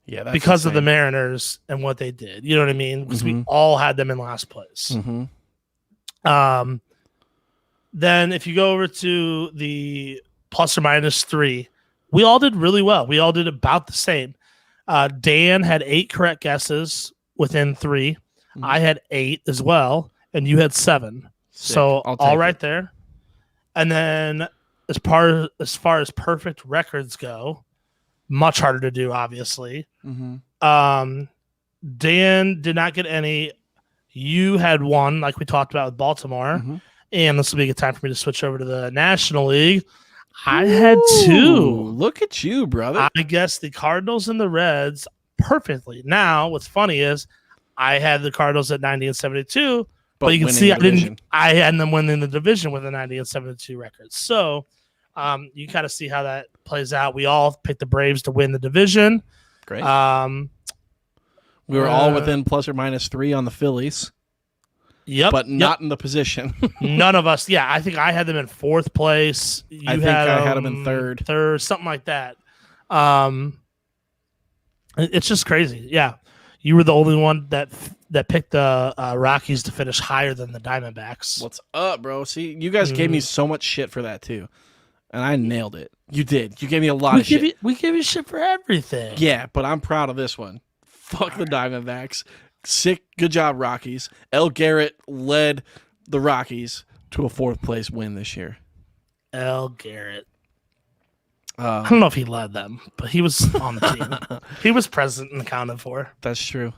Yeah, that's because insane. of the Mariners and what they did. You know what I mean? Because we all had them in last place. Then if you go over to the plus or minus 3, we all did really well. We all did about the same. Dan had 8 correct guesses within 3. I had 8 as well, and you had 7. Sick. So all right there. And then as far as perfect records go, much harder to do, obviously. Dan did not get any. You had 1, like we talked about with Baltimore. And this will be a good time for me to switch over to the National League. I had 2. Look at you, brother. I guessed the Cardinals and the Reds perfectly. Now, what's funny is I had the Cardinals at 90 and 72, but you can see I had them winning the division with a 90 and 72 record. So you kind of see how that plays out. We all picked the Braves to win the division. Great. We were all within plus or minus 3 on the Phillies. Yep. But not in the position. None of us. Yeah, I think I had them in 4th place. I think I had them in 3rd. 3rd, something like that. It's just crazy. Yeah. You were the only one that picked the Rockies to finish higher than the Diamondbacks. What's up, bro? See, you guys gave me so much shit for that, too. And I nailed it. You did. You gave me a lot of shit. We give you shit for everything. Yeah, but I'm proud of this one. Fuck the Diamondbacks. Sick. Good job, Rockies. El Garrett led the Rockies to a 4th place win this year. El Garrett. I don't know if he led them, but he was on the team. He was present and accounted for. That's true.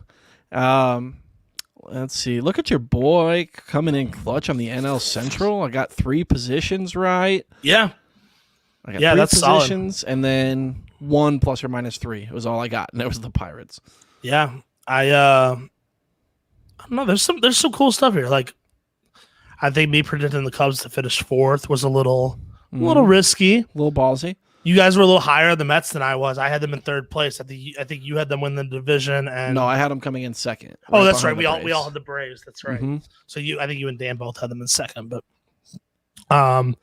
Let's see. Look at your boy coming in clutch on the NL Central. I got 3 positions right. Yeah. I got 3 positions, solid. And then 1 plus or minus 3. It was all I got, and it was the Pirates. Yeah. I don't know. There's some cool stuff here. Like, I think me predicting the Cubs to finish 4th was a little risky, a little ballsy. You guys were a little higher on the Mets than I was. I had them in 3rd place. I think you had them win the division, and no, I had them coming in 2nd. Oh, that's right. We all had the Braves. That's right. So I think you and Dan both had them in 2nd. But I want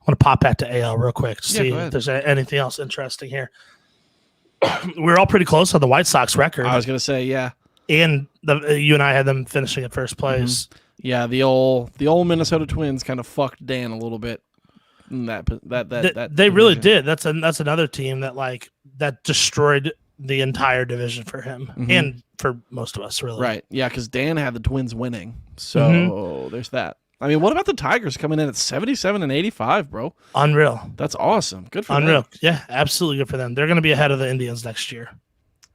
to pop back to AL real quick to see if there's anything else interesting here. We're all pretty close on the White Sox record. I was gonna say, yeah. And you and I had them finishing at 1st place. Yeah, the old Minnesota Twins kind of fucked Dan a little bit. They division. Really did. That's another team that destroyed the entire division for him and for most of us, really. Right. Yeah, because Dan had the Twins winning. So there's that. I mean, what about the Tigers coming in at 77 and 85, bro? Unreal. That's awesome. Good for them. Unreal. Yeah, absolutely good for them. They're going to be ahead of the Indians next year.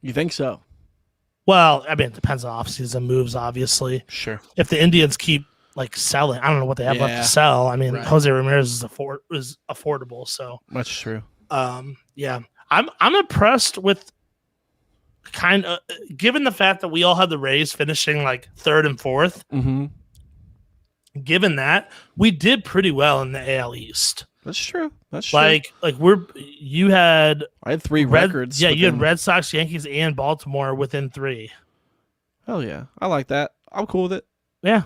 You think so? Well, I mean, it depends on offseason moves, obviously. Sure. If the Indians keep selling, I don't know what they have left to sell. I mean, Jose Ramirez is affordable, so that's true. Yeah, I'm impressed with kind of given the fact that we all had the Rays finishing 3rd and 4th. Given that, we did pretty well in the AL East. That's true. That's true. I had 3 records. Yeah, you had Red Sox, Yankees, and Baltimore within 3. Hell yeah, I like that. I'm cool with it. Yeah.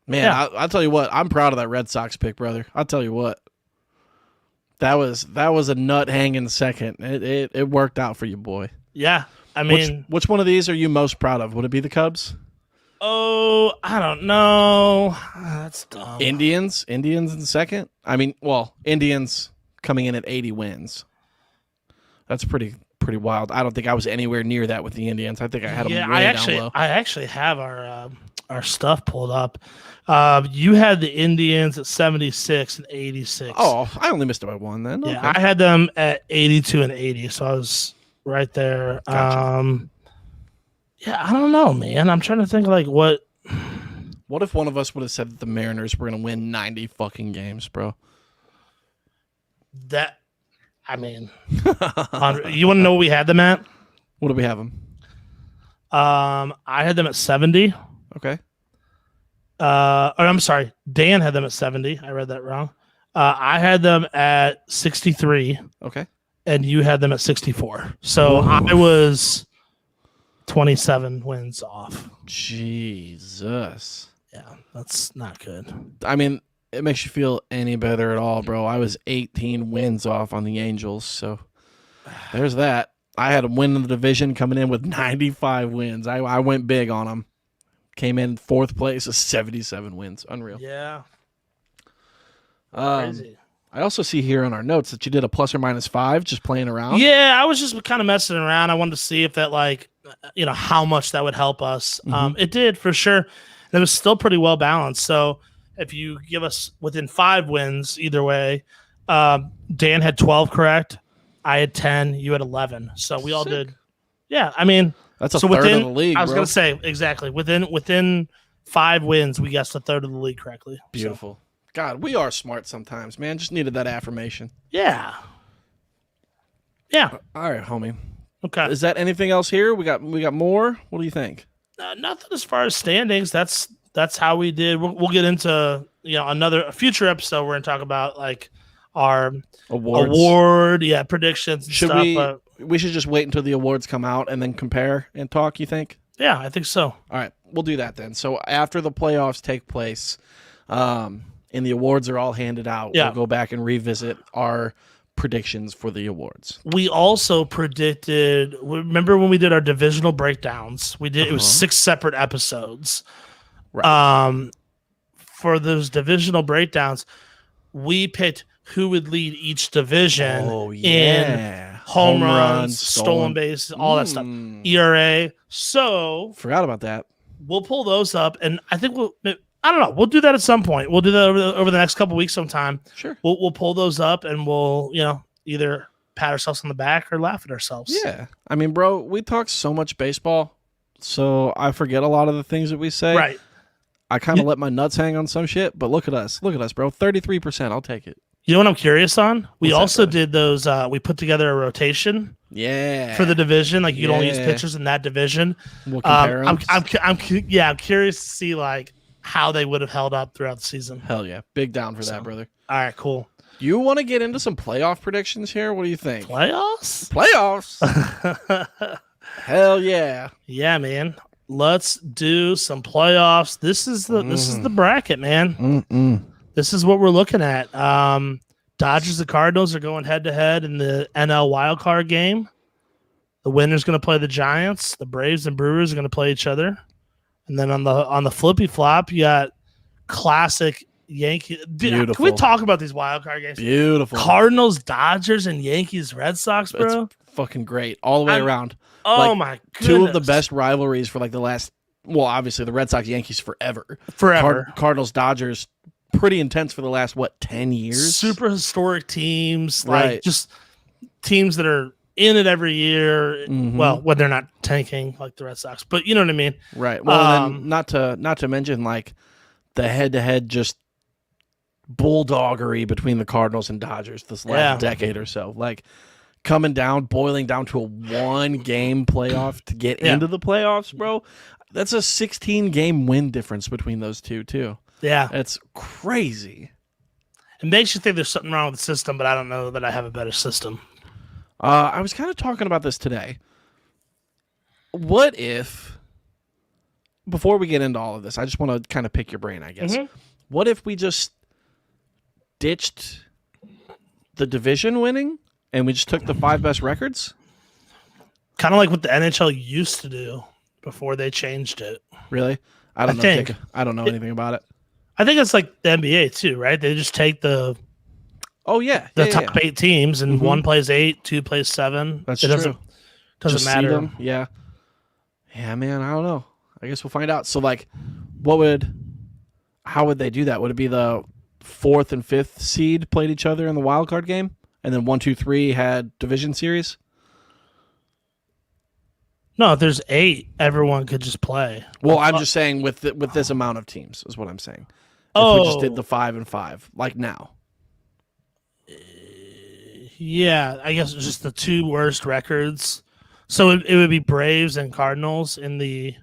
Man, yeah. I'll tell you what. I'm proud of that Red Sox pick, brother. I'll tell you what. That was a nut hanging 2nd. It worked out for you, boy. Yeah, I mean, which one of these are you most proud of? Would it be the Cubs? Oh, I don't know. That's dumb. Indians in 2nd. I mean, well, Indians coming in at 80 wins. That's pretty wild. I don't think I was anywhere near that with the Indians. I think I had them way down low. I actually have our stuff pulled up. You had the Indians at 76 and 86. Oh, I only missed it by one then. Yeah, Okay. I had them at 82 and 80, so I was right there. Gotcha. Yeah, I don't know, man. I'm trying to think like what. What if one of us would have said that the Mariners were going to win 90 fucking games, bro? That, I mean, you want to know what we had them at? What do we have them? I had them at 70. Okay. Or I'm sorry, Dan had them at 70. I read that wrong. I had them at 63. Okay. And you had them at 64. So I was 27 wins off. Jesus. Yeah, that's not good. I mean, it makes you feel any better at all, bro. I was 18 wins off on the Angels, so there's that. I had them win the division coming in with 95 wins. I went big on them. Came in fourth place with 77 wins. Unreal. Yeah. Crazy. I also see here on our notes that you did a ±5 just playing around. Yeah, I was just kind of messing around. I wanted to see if that, like, how much that would help us. It did for sure. It was still pretty well balanced. So if you give us within 5 wins either way, Dan had 12 correct. I had 10. You had 11. So we all did. Yeah, I mean, that's a third of the league. I was bro. going to say exactly within 5 wins, we guessed a third of the league correctly. Beautiful. So. God, we are smart sometimes, man. Just needed that affirmation. Yeah. All right, homie. Okay. Is that anything else here? We got more. What do you think? Nothing as far as standings. That's how we did. We'll get into a future episode. We're gonna talk about like our award predictions. And should stuff, we should just wait until the awards come out and then compare and talk? You think? Yeah, I think so. All right, we'll do that then. So after the playoffs take place, and the awards are all handed out, we'll go back and revisit our predictions for the awards. We also predicted. Remember when we did our divisional breakdowns? We did. It was 6 separate episodes. Right. For those divisional breakdowns, we picked who would lead each division in home runs, stolen bases, all that stuff, ERA. So forgot about that. We'll pull those up, and I think I don't know. We'll do that at some point. We'll do that over the next couple weeks sometime. Sure. We'll pull those up, and we'll either pat ourselves on the back or laugh at ourselves. Yeah. I mean, bro, we talk so much baseball, so I forget a lot of the things that we say. Right. I kind of let my nuts hang on some shit, but look at us. Look at us, bro. 33%. I'll take it. You know what I'm curious on? We What's also that, did those. We put together a rotation. Yeah. For the division, like you can only use pitchers in that division. We'll compare them. I'm curious to see like how they would have held up throughout the season. Hell yeah. Big down for that, brother. All right, cool. You want to get into some playoff predictions here? What do you think? Playoffs? Hell yeah. Yeah, man. Let's do some playoffs. This is the bracket, man. This is what we're looking at. Dodgers and Cardinals are going head to head in the NL wildcard game. The winner's going to play the Giants. The Braves and Brewers are going to play each other. And then on the flippy flop, you got classic Yankee. Dude, can we talk about these wild card games? Beautiful. Cardinals, Dodgers, and Yankees, Red Sox, bro. It's fucking great all the way around. Oh my goodness. 2 of the best rivalries for like the last. Well, obviously the Red Sox, Yankees forever. Cardinals, Dodgers, pretty intense for the last 10 years. Super historic teams, like just teams that are in it every year. Well, when they're not tanking like the Red Sox, but you know what I mean, right? Well, then not to mention like the head-to-head just bulldoggery between the Cardinals and Dodgers this last decade or so, like boiling down to a 1-game playoff to get into the playoffs, bro. That's a 16-game win difference between those two too. Yeah, it's crazy. It makes you think there's something wrong with the system, but I don't know that I have a better system. I was kind of talking about this today. What if, before we get into all of this, I just want to kind of pick your brain, I guess. What if we just ditched the division winning and we just took the 5 best records? Kind of like what the NHL used to do before they changed it. Really? I don't know anything about it. I think it's like the NBA too, right? They just take the Oh yeah, the yeah, top yeah. 8 teams, and Mhm. one plays 8, 2 plays 7. That's it true. doesn't Just seed matter. them. Yeah, yeah, man. I don't know. I guess we'll find out. So like, how would they do that? Would it be the 4th and 5th seed played each other in the wild card game, and then 1, 2, 3 had division series? No, if there's 8, everyone could just play. Well, I'm just saying with this amount of teams is what I'm saying. If we just did the 5 and 5, like now. Yeah, I guess it's just the 2 worst records. So it would be Braves and Cardinals in the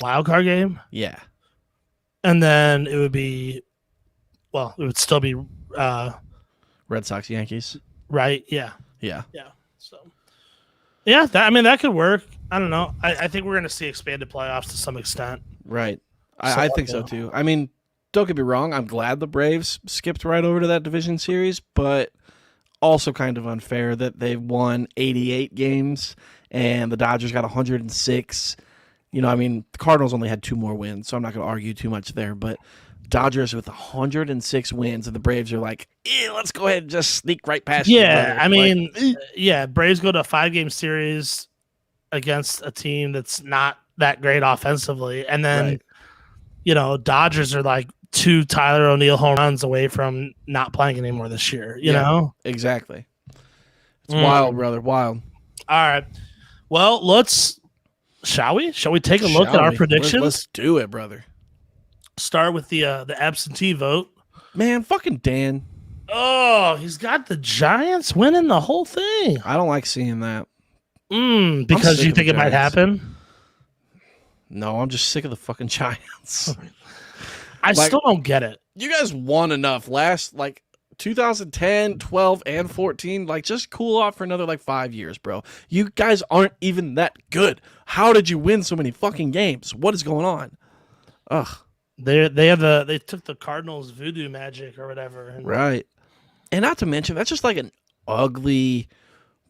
wild card game, Yeah. and then it would still be Red Sox, Yankees. right. Yeah. Yeah. So yeah, that could work. I don't know. I think we're going to see expanded playoffs to some extent. Right. I think so too. I mean, don't get me wrong. I'm glad the Braves skipped right over to that division series, but also kind of unfair that they've won 88 games and the Dodgers got 106. You know, I mean, the Cardinals only had 2 more wins, so I'm not going to argue too much there. But Dodgers with 106 wins, and the Braves are like, let's go ahead and just sneak right past you, Yeah, brother." I mean, Like, Braves go to a 5-game series against a team that's not that great offensively, and then Right. Dodgers are like 2 Tyler O'Neill home runs away from not playing anymore this year. You Yeah. know, exactly. It's wild, brother. Wild. All right. Well, shall we take a look at our predictions? Let's do it, brother. Start with the absentee vote. Man, fucking Dan. Oh, he's got the Giants winning the whole thing. I don't like seeing that. Because sick you of think the it might Giants. happen? No, I'm just sick of the fucking Giants. I still don't get it. You guys won enough last 2010, 12, and 14. Like, just cool off for another 5 years, bro. You guys aren't even that good. How did you win so many fucking games? What is going on? Ugh. They took the Cardinals voodoo magic or whatever. And Right. And not to mention, that's just an ugly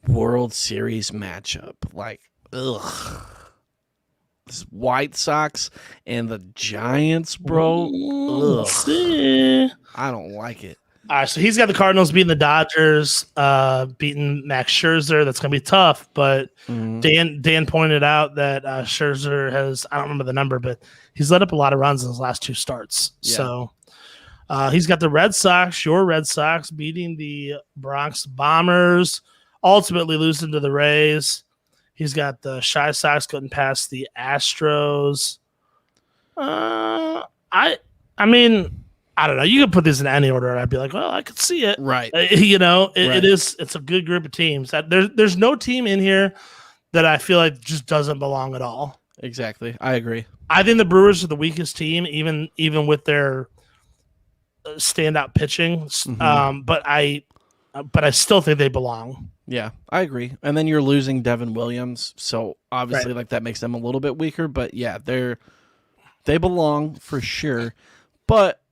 World Series matchup. Ugh. This White Sox and the Giants, bro. Ugh. I don't like it. All right, so he's got the Cardinals beating the Dodgers, beating Max Scherzer. That's going to be tough, but Dan pointed out that Scherzer has, I don't remember the number, but he's let up a lot of runs in his last 2 starts. Yeah. So he's got the Red Sox, your Red Sox, beating the Bronx Bombers, ultimately losing to the Rays. He's got the Chi Sox getting past the Astros. I mean, I don't know. You could put these in any order, and I'd be like, well, I could see it. Right. It's a good group of teams. There's no team in here that I feel like just doesn't belong at all. Exactly. I agree. I think the Brewers are the weakest team, even with their standout pitching. But I still think they belong. Yeah, I agree. And then you're losing Devin Williams, so obviously that makes them a little bit weaker. But yeah, they belong for sure. But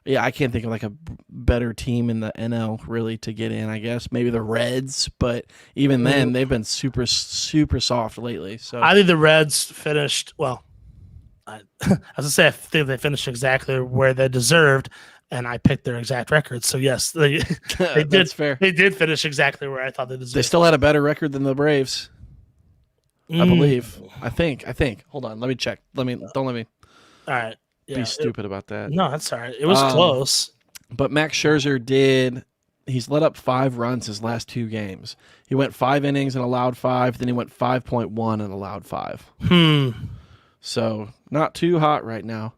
yeah, I can't think of a better team in the NL really to get in. I guess maybe the Reds, but even then they've been super super soft lately. So I think the Reds finished well. I think they finished exactly where they deserved. And I picked their exact record. So, yes, they did. That's fair. They did finish exactly where I thought they deserved. They still had a better record than the Braves, I believe. I think. Hold on. Let me check. Don't let me All right. be stupid about that. No, that's all right. It was close. But Max Scherzer he's let up 5 runs his last 2 games. He went 5 innings and allowed 5. Then he went 5.1 and allowed 5. So, not too hot right now.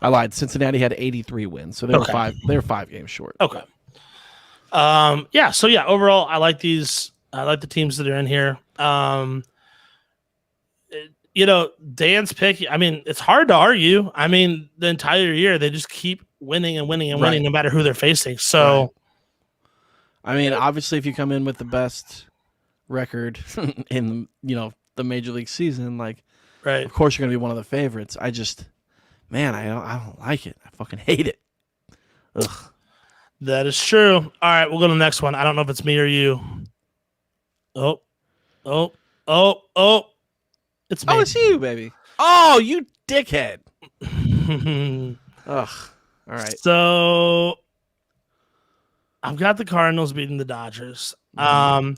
I lied. Cincinnati had 83 wins, so they were 5 games short. Okay. Overall, I like these. I like the teams that are in here. Dan's pick. I mean, it's hard to argue. I mean, the entire year they just keep winning and winning and winning, no matter who they're facing. So, I mean, obviously, if you come in with the best record in the major league season, of course you're going to be one of the favorites. Man, I don't like it. I fucking hate it. Ugh. That is true. All right, we'll go to the next one. I don't know if it's me or you. Oh. It's me. Oh, it's you, baby. Oh, you dickhead. Ugh. All right. So I've got the Cardinals beating the Dodgers. I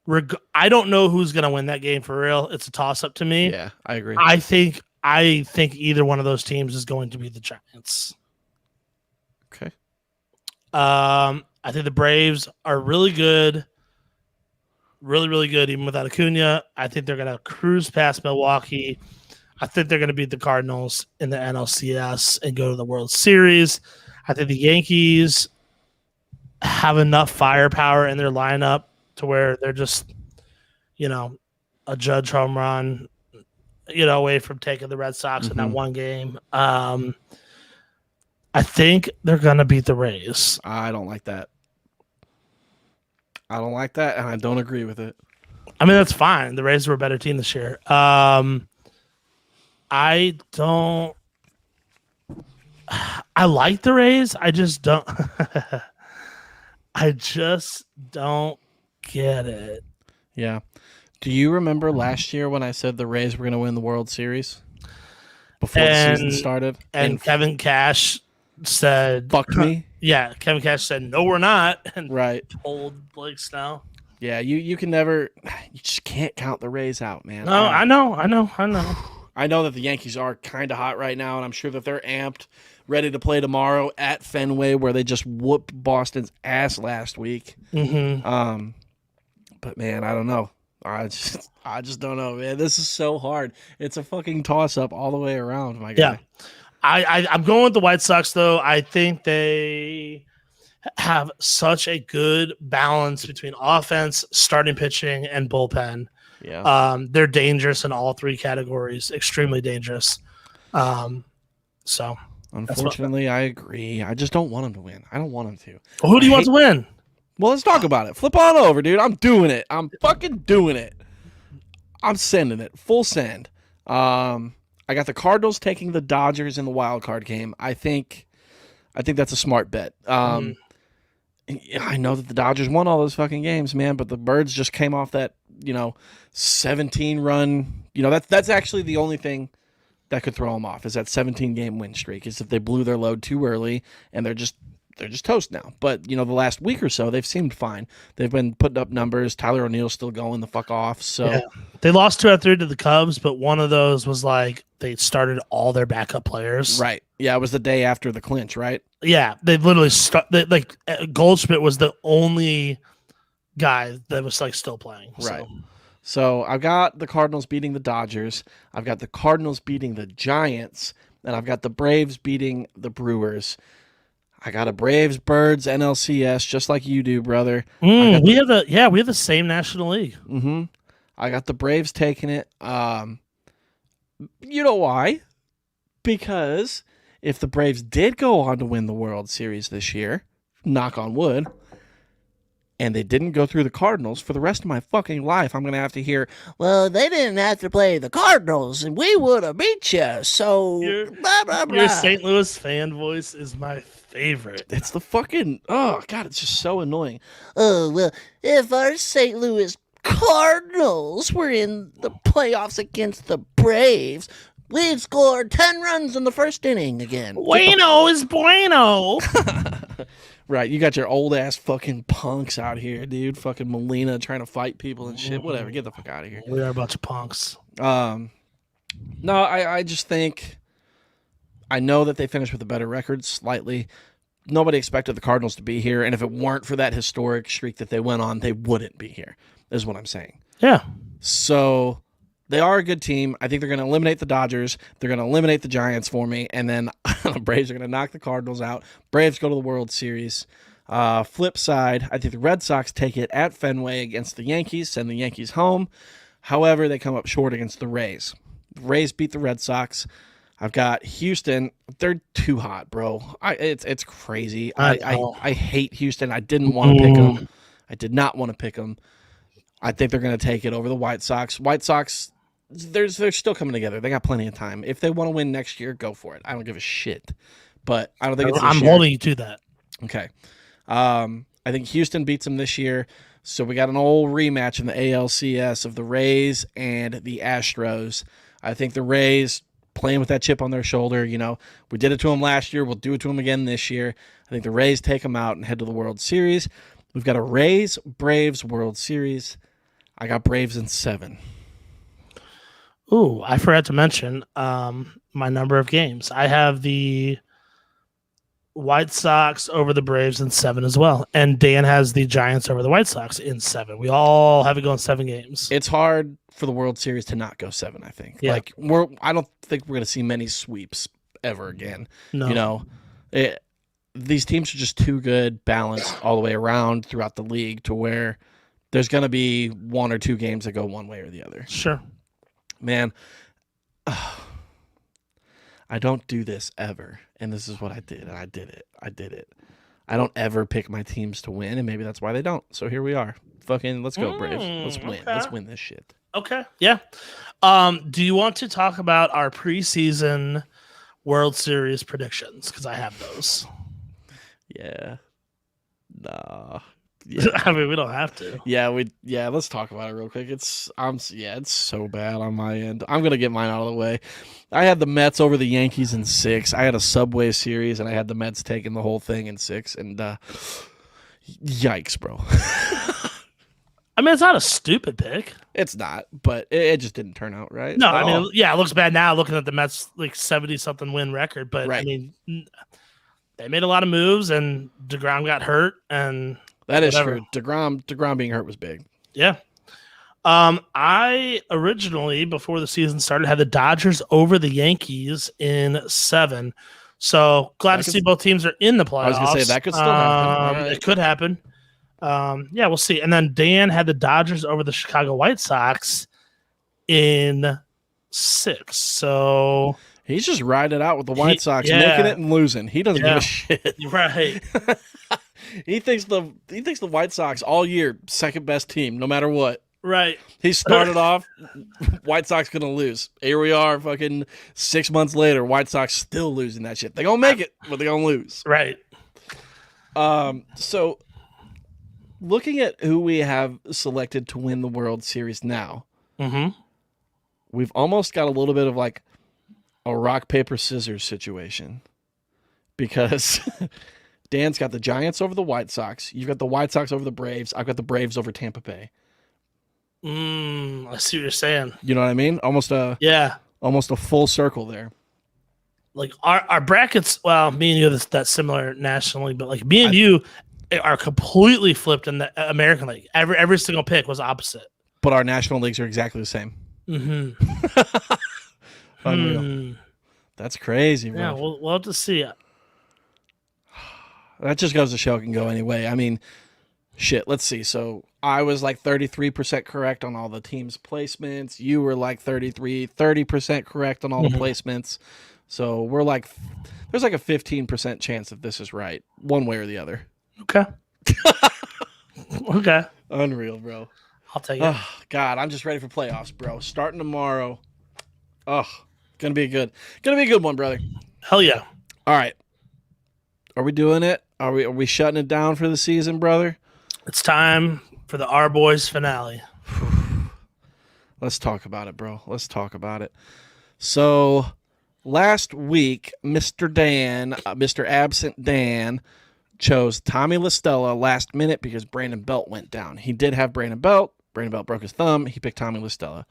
don't know who's going to win that game for real. It's a toss-up to me. Yeah, I agree. I think either one of those teams is going to be the Giants. Okay. I think the Braves are really good. Really, really good, even without Acuna. I think they're going to cruise past Milwaukee. I think they're going to beat the Cardinals in the NLCS and go to the World Series. I think the Yankees have enough firepower in their lineup to where they're just, a Judge home run, away from taking the Red Sox in that one game. I think they're going to beat the Rays. I don't like that. I don't like that, and I don't agree with it. I mean, that's fine. The Rays were a better team this year. I don't. I like the Rays. I just don't. I just don't get it. Yeah. Do you remember last year when I said the Rays were going to win the World Series before the season started? And Kevin Cash said, "Fuck me." Yeah, Kevin Cash said, "No, we're not." And right. Told Blake Snell. Yeah, you can never. You just can't count the Rays out, man. No, I know. I know that the Yankees are kind of hot right now, and I'm sure that they're amped, ready to play tomorrow at Fenway, where they just whooped Boston's ass last week. Mm-hmm. But man, I don't know. I just don't know, man. This is so hard. It's a fucking toss up all the way around, my guy. Yeah, I'm going with the White Sox though. I think they have such a good balance between offense, starting pitching, and bullpen. Yeah. They're dangerous in all three categories, extremely dangerous. So unfortunately, I agree. I just don't want them to win. I don't want them to. Well, who do you want to win? Well, let's talk about it. Flip on over, dude. I'm doing it. I'm fucking doing it. I'm sending it. Full send. I got the Cardinals taking the Dodgers in the wild card game. I think that's a smart bet. I know that the Dodgers won all those fucking games, man, but the Birds just came off that, 17 run. That's actually the only thing that could throw them off is that 17-game win streak. Is if they blew their load too early and they're just toast now. But the last week or so they've seemed fine. They've been putting up numbers. Tyler O'Neill's still going the fuck off. So yeah. They lost 2 out of 3 to the Cubs, but one of those was like they started all their backup players. Right. Yeah, it was the day after the clinch, right? Yeah, they literally Goldschmidt was the only guy that was still playing. Right. So I've got the Cardinals beating the Dodgers. I've got the Cardinals beating the Giants, and I've got the Braves beating the Brewers. I got a Braves Birds NLCS just like you do, brother. We have the same National League. Mm-hmm. I got the Braves taking it. You know why? Because if the Braves did go on to win the World Series this year, knock on wood, and they didn't go through the Cardinals, for the rest of my fucking life, I'm going to have to hear, well, they didn't have to play the Cardinals, and we would have beat you, so blah, blah, blah. Your St. Louis fan voice is my favorite. It's the fucking, oh, God, it's just so annoying. Oh, well, if our St. Louis Cardinals were in the playoffs against the Braves, we'd score 10 runs in the first inning again. Bueno is bueno. Right, you got your old-ass fucking punks out here, dude. Fucking Molina trying to fight people and shit. Whatever, get the fuck out of here. We are a bunch of punks. No, I just think... I know that they finished with a better record slightly. Nobody expected the Cardinals to be here, and if it weren't for that historic streak that they went on, they wouldn't be here, is what I'm saying. Yeah. So... they are a good team. I think they're going to eliminate the Dodgers. They're going to eliminate the Giants for me. And then the Braves are going to knock the Cardinals out. Braves go to the World Series. Flip side, I think the Red Sox take it at Fenway against the Yankees, send the Yankees home. However, they come up short against the Rays. The Rays beat the Red Sox. I've got Houston. They're too hot, bro. It's crazy. I hate Houston. I didn't want to pick them. I did not want to pick them. I think they're going to take it over the White Sox. White Sox... they're still coming together. They got plenty of time. If they want to win next year, go for it. I don't give a shit. But I don't think it's I'm holding you to that. Okay. I think Houston beats them this year. So we got an old rematch in the ALCS of the Rays and the Astros. I think the Rays playing with that chip on their shoulder. You know, we did it to them last year. We'll do it to them again this year. I think the Rays take them out and head to the World Series. We've got a Rays-Braves World Series. I got Braves in 7. Ooh, I forgot to mention my number of games. I have the White Sox over the Braves in 7 as well. And Dan has the Giants over the White Sox in 7. We all have it going 7 games. It's hard for the World Series to not go 7, I think. Yeah. Like, I don't think we're going to see many sweeps ever again. No. You know, these teams are just too good, balanced all the way around throughout the league to where there's going to be 1 or 2 games that go one way or the other. Sure. Man, I don't do this ever, and this is what I did, and I did it. I don't ever pick my teams to win, and maybe that's why they don't. So here we are. Fucking let's go, Braves. Let's win. Okay. Let's win this shit. Okay. Yeah. Do you want to talk about our preseason World Series predictions? Because I have those. Yeah. Nah. I mean, we don't have to. Yeah, let's talk about it real quick. It's so bad on my end. I'm gonna get mine out of the way. I had the Mets over the Yankees in 6. I had a Subway series, and I had the Mets taking the whole thing in 6. And yikes, bro. I mean, it's not a stupid pick. It's not, but it just didn't turn out right. No, I mean, yeah, it looks bad now looking at the Mets like 70-something win record. But right. I mean, they made a lot of moves, and DeGrom got hurt, and that is whatever. true. DeGrom being hurt was big. Yeah. I originally, before the season started, had the Dodgers over the Yankees in 7. So glad to see both teams are in the playoffs. I was gonna say that could still happen. Right. It could happen. Yeah, we'll see. And then Dan had the Dodgers over the Chicago White Sox in 6. So he's just riding it out with the White Sox, making it and losing. He doesn't give a shit. Right. He thinks the White Sox all year second best team, no matter what. Right. He started off, White Sox gonna lose. Here we are, fucking 6 months later, White Sox still losing that shit. They gonna make it, but they gonna lose. Right. So looking at who we have selected to win the World Series now, we've almost got a little bit of like a rock, paper, scissors situation. Because Dan's got the Giants over the White Sox. You've got the White Sox over the Braves. I've got the Braves over Tampa Bay. I see what you're saying. You know what I mean? Almost a full circle there. Like our brackets, well, me and you have that similar nationally, but like me and you are completely flipped in the American League. Every single pick was opposite. But our national leagues are exactly the same. Unreal. That's crazy, bro. Yeah, we'll have to see. That just goes to show it can go anyway. I mean, shit, let's see. So I was like 33% correct on all the team's placements. You were like 30% correct on all the placements. So we're like, there's like a 15% chance that this is right, one way or the other. Okay. Okay. Unreal, bro. I'll take it. Oh, God, I'm just ready for playoffs, bro. Starting tomorrow. Oh, gonna be a good one, brother. Hell yeah. All right. Are we doing it? Are we shutting it down for the season, brother? It's time for the Our Boys finale. Let's talk about it, bro. Let's talk about it. So last week, Mr. Dan, Mr. Absent Dan, chose Tommy LaStella last minute because Brandon Belt went down. He did have Brandon Belt. Brandon Belt broke his thumb. He picked Tommy LaStella.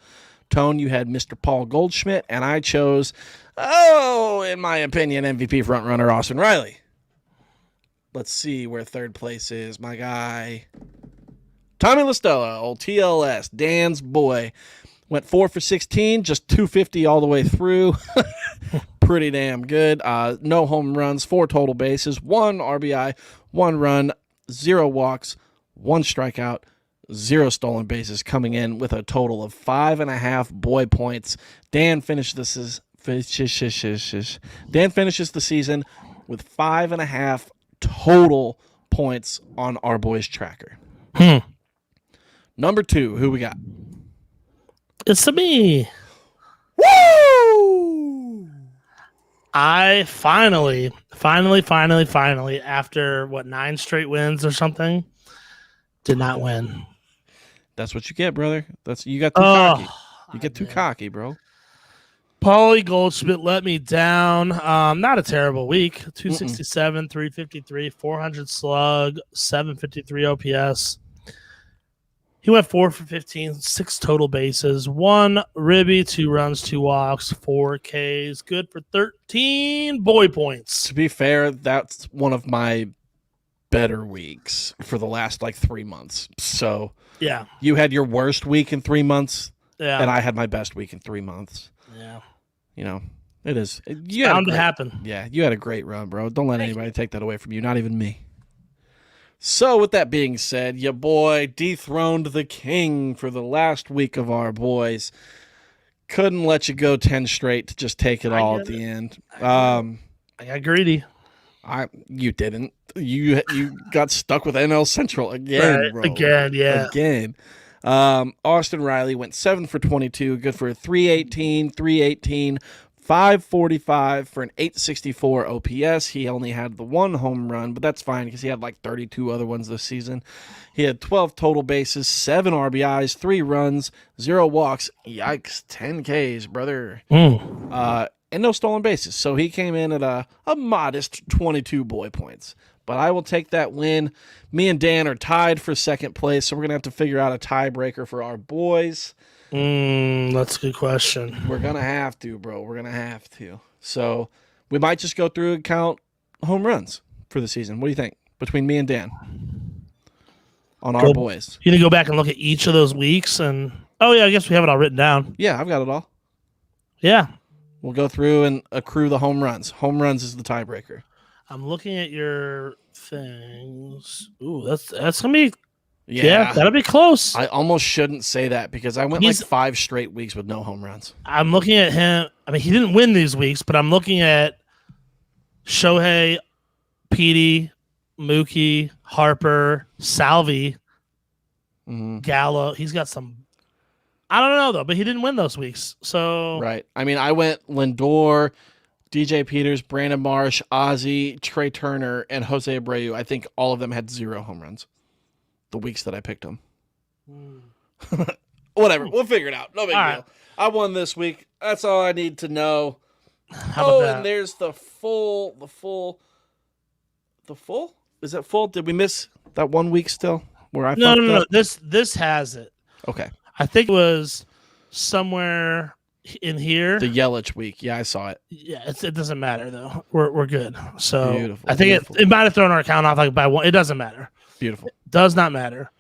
Tone, you had Mr. Paul Goldschmidt, and I chose, in my opinion, MVP frontrunner Austin Riley. Let's see where third place is. My guy, Tommy LaStella, old TLS, Dan's boy, went 4 for 16, just 250 all the way through. Pretty damn good. No home runs, 4 total bases, 1 RBI, 1 run, 0 walks, 1 strikeout, 0 stolen bases, coming in with a total of 5.5 boy points. Dan finishes the season with 5.5 total points on our boys tracker. Number 2, who we got? It's me. Woo! I finally, after 9 straight wins or something, did not win. That's what you get, brother. You got too cocky. You get too cocky, bro. Paulie Goldschmidt let me down. Not a terrible week. 267, 353, 400 slug, 753 OPS. He went 4 for 15, 6 total bases, 1 ribby, 2 runs, 2 walks, 4 Ks. Good for 13 boy points. To be fair, that's one of my better weeks for the last 3 months. So Yeah. you had your worst week in 3 months, Yeah. and I had my best week in 3 months. Yeah. It is. It's bound to happen. Yeah, you had a great run, bro. Don't let anybody take that away from you, not even me. So with that being said, your boy dethroned the king for the last week of our boys. Couldn't let you go 10 straight to just take it all at the end. I got greedy. You didn't. You got stuck with NL Central again, Right, bro. again, yeah. Again. Austin Riley went 7 for 22, good for 318, 545 for an 864 OPS. He only had the 1 home run, but that's fine because he had 32 other ones this season. He had 12 total bases, 7 RBIs, 3 runs, 0 walks. Yikes, 10 Ks, brother. And no stolen bases. So he came in at a modest 22 boy points. But I will take that win. Me and Dan are tied for second place, so we're going to have to figure out a tiebreaker for our boys. That's a good question. We're going to have to, bro. We're going to have to. So we might just go through and count home runs for the season. What do you think? Between me and Dan. On our boys. You need to go back and look at each of those weeks. And I guess we have it all written down. Yeah, I've got it all. Yeah. We'll go through and accrue the home runs. Home runs is the tiebreaker. I'm looking at your things. Ooh, that's gonna be Yeah, that'll be close. I almost shouldn't say that because I went 5 straight weeks with no home runs. I'm looking at him. I mean, he didn't win these weeks, but I'm looking at Shohei, Petey, Mookie, Harper, Salvi, Gallo. He's got some. I don't know though, but he didn't win those weeks. So Right. I mean, I went Lindor, DJ Peters, Brandon Marsh, Ozzie, Trey Turner, and Jose Abreu. I think all of them had 0 home runs the weeks that I picked them. Whatever. We'll figure it out. No big deal. Right. I won this week. That's all I need to know. How about that? And there's the full. Is it full? Did we miss that 1 week still where I fucked No. up? This has it. Okay. I think it was somewhere in here. The Yelich week. Yeah, I saw it. Yeah, it doesn't matter though. We're good. So Beautiful, I think beautiful. it might have thrown our account off by 1. It doesn't matter. Beautiful. It does not matter.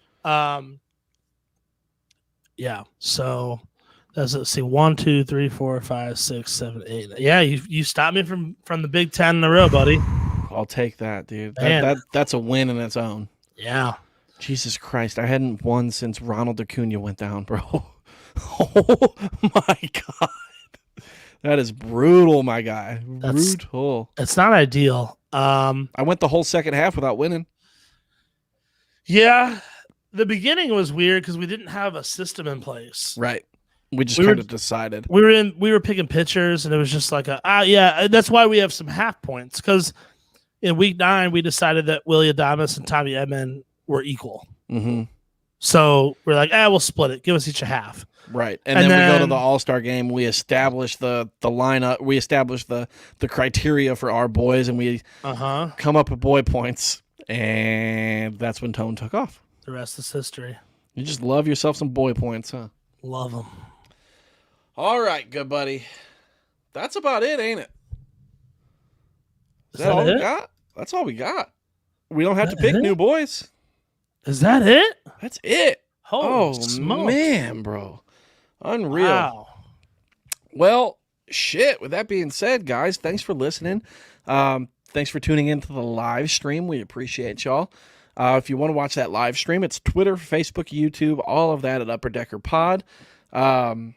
Yeah. So let's see. 1, 2, 3, 4, 5, 6, 7, 8. Yeah, you stopped me from the Big 10 in a row, buddy. I'll take that, dude. Man. That's a win in its own. Yeah. Jesus Christ, I hadn't won since Ronald Acuna went down, bro. Oh my God. That is brutal, my guy. Brutal. It's not ideal. I went the whole second half without winning. Yeah. The beginning was weird because we didn't have a system in place. Right. We just We kind were- of decided. We were picking pitchers, and it was just like that's why we have some half points, because in week 9 we decided that Willie Adames and Tommy Edman were equal. Mm-hmm. So we're like, we'll split it. Give us each a half. Right. And And then we go to then- the All-Star game. We establish the lineup. We establish the criteria for our boys, and we come up with boy points. And that's when Tone took off. The rest is history. You just love yourself some boy points, huh? Love them. All right, good buddy. That's about it, ain't it? Is Is that all that we it? got? That's all we got. We don't have to That pick it? new boys. Is that it? That's it. Holy smokes. Man, bro. Unreal. Wow. Well, shit. With that being said, guys, thanks for listening. Thanks for tuning into the live stream. We appreciate y'all. If you want to watch that live stream, it's Twitter, Facebook, YouTube, all of that at Upper Decker Pod. Tone,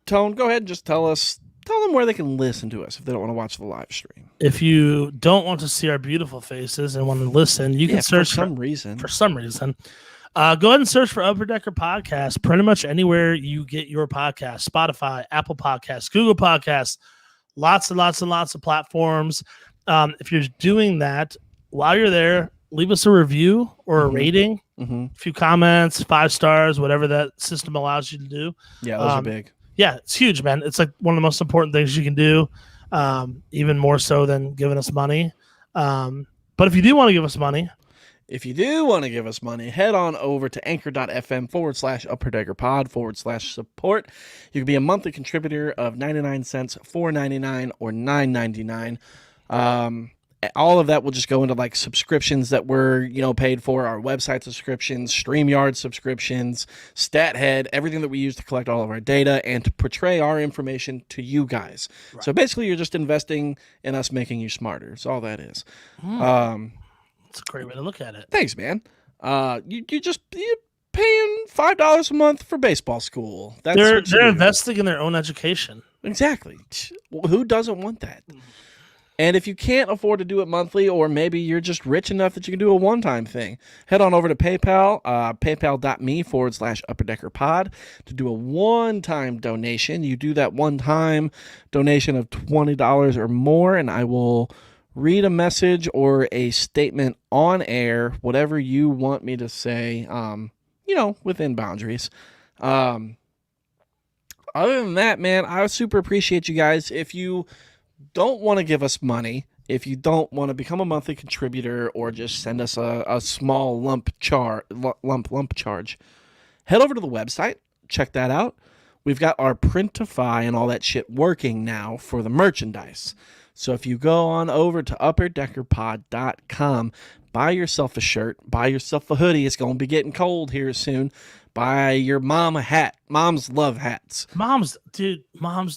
go ahead and just tell them where they can listen to us if they don't want to watch the live stream. If you don't want to see our beautiful faces and want to listen, you can search for some reason. For some reason. Go ahead and search for Upper Decker Podcast pretty much anywhere you get your podcast. Spotify, Apple Podcasts, Google Podcasts, lots and lots and lots of platforms. If you're doing that, while you're there, leave us a review or a rating, a few comments, 5 stars, whatever that system allows you to do. Yeah, those are big. Yeah, it's huge, man. It's like one of the most important things you can do, even more so than giving us money. But if you do want to give us money, If you do want to give us money, head on over to anchor.fm/upperdeckerpod/support. You can be a monthly contributor of 99 cents, $4.99, or $9.99. All of that will just go into like subscriptions that we're, paid for, our website subscriptions, StreamYard subscriptions, StatHead, everything that we use to collect all of our data and to portray our information to you guys. Right. So basically you're just investing in us making you smarter. That's all that is. It's a great way to look at it. Thanks, man. You're paying $5 a month for baseball school. They're investing in their own education. Exactly. Who doesn't want that? And if you can't afford to do it monthly, or maybe you're just rich enough that you can do a one-time thing, head on over to PayPal, paypal.me/upperdeckerpod to do a one-time donation. You do that one-time donation of $20 or more, and I will read a message or a statement on air, whatever you want me to say, within boundaries. Other than that, man, I super appreciate you guys. If you don't want to give us money, if you don't want to become a monthly contributor or just send us a small lump charge, head over to the website, check that out. We've got our Printify and all that shit working now for the merchandise. So if you go on over to upperdeckerpod.com, buy yourself a shirt, buy yourself a hoodie. It's going to be getting cold here soon. Buy your mom a hat. Moms love hats. Moms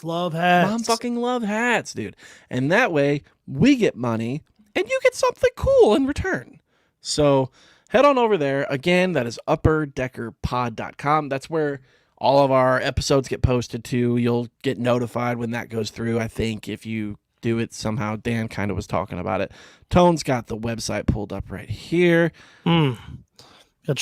love hats. Mom fucking love hats, dude. And that way we get money and you get something cool in return. So head on over there. Again, that is upperdeckerpod.com. That's where all of our episodes get posted to. You'll get notified when that goes through, I think, if you do it somehow. Dan kind of was talking about it. Tone's got the website pulled up right here. Got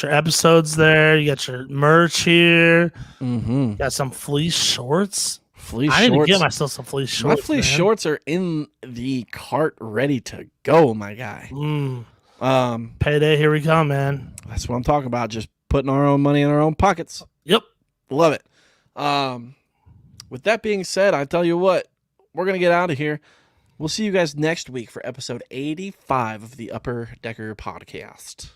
your episodes there. You got your merch here. Mm-hmm. Got some fleece shorts. I need to get myself some fleece shorts. My fleece shorts are in the cart ready to go, my guy. Payday, here we come, man. That's what I'm talking about. Just putting our own money in our own pockets. Yep. Love it. With that being said, I tell you what, we're going to get out of here. We'll see you guys next week for episode 85 of the Upper Decker Podcast.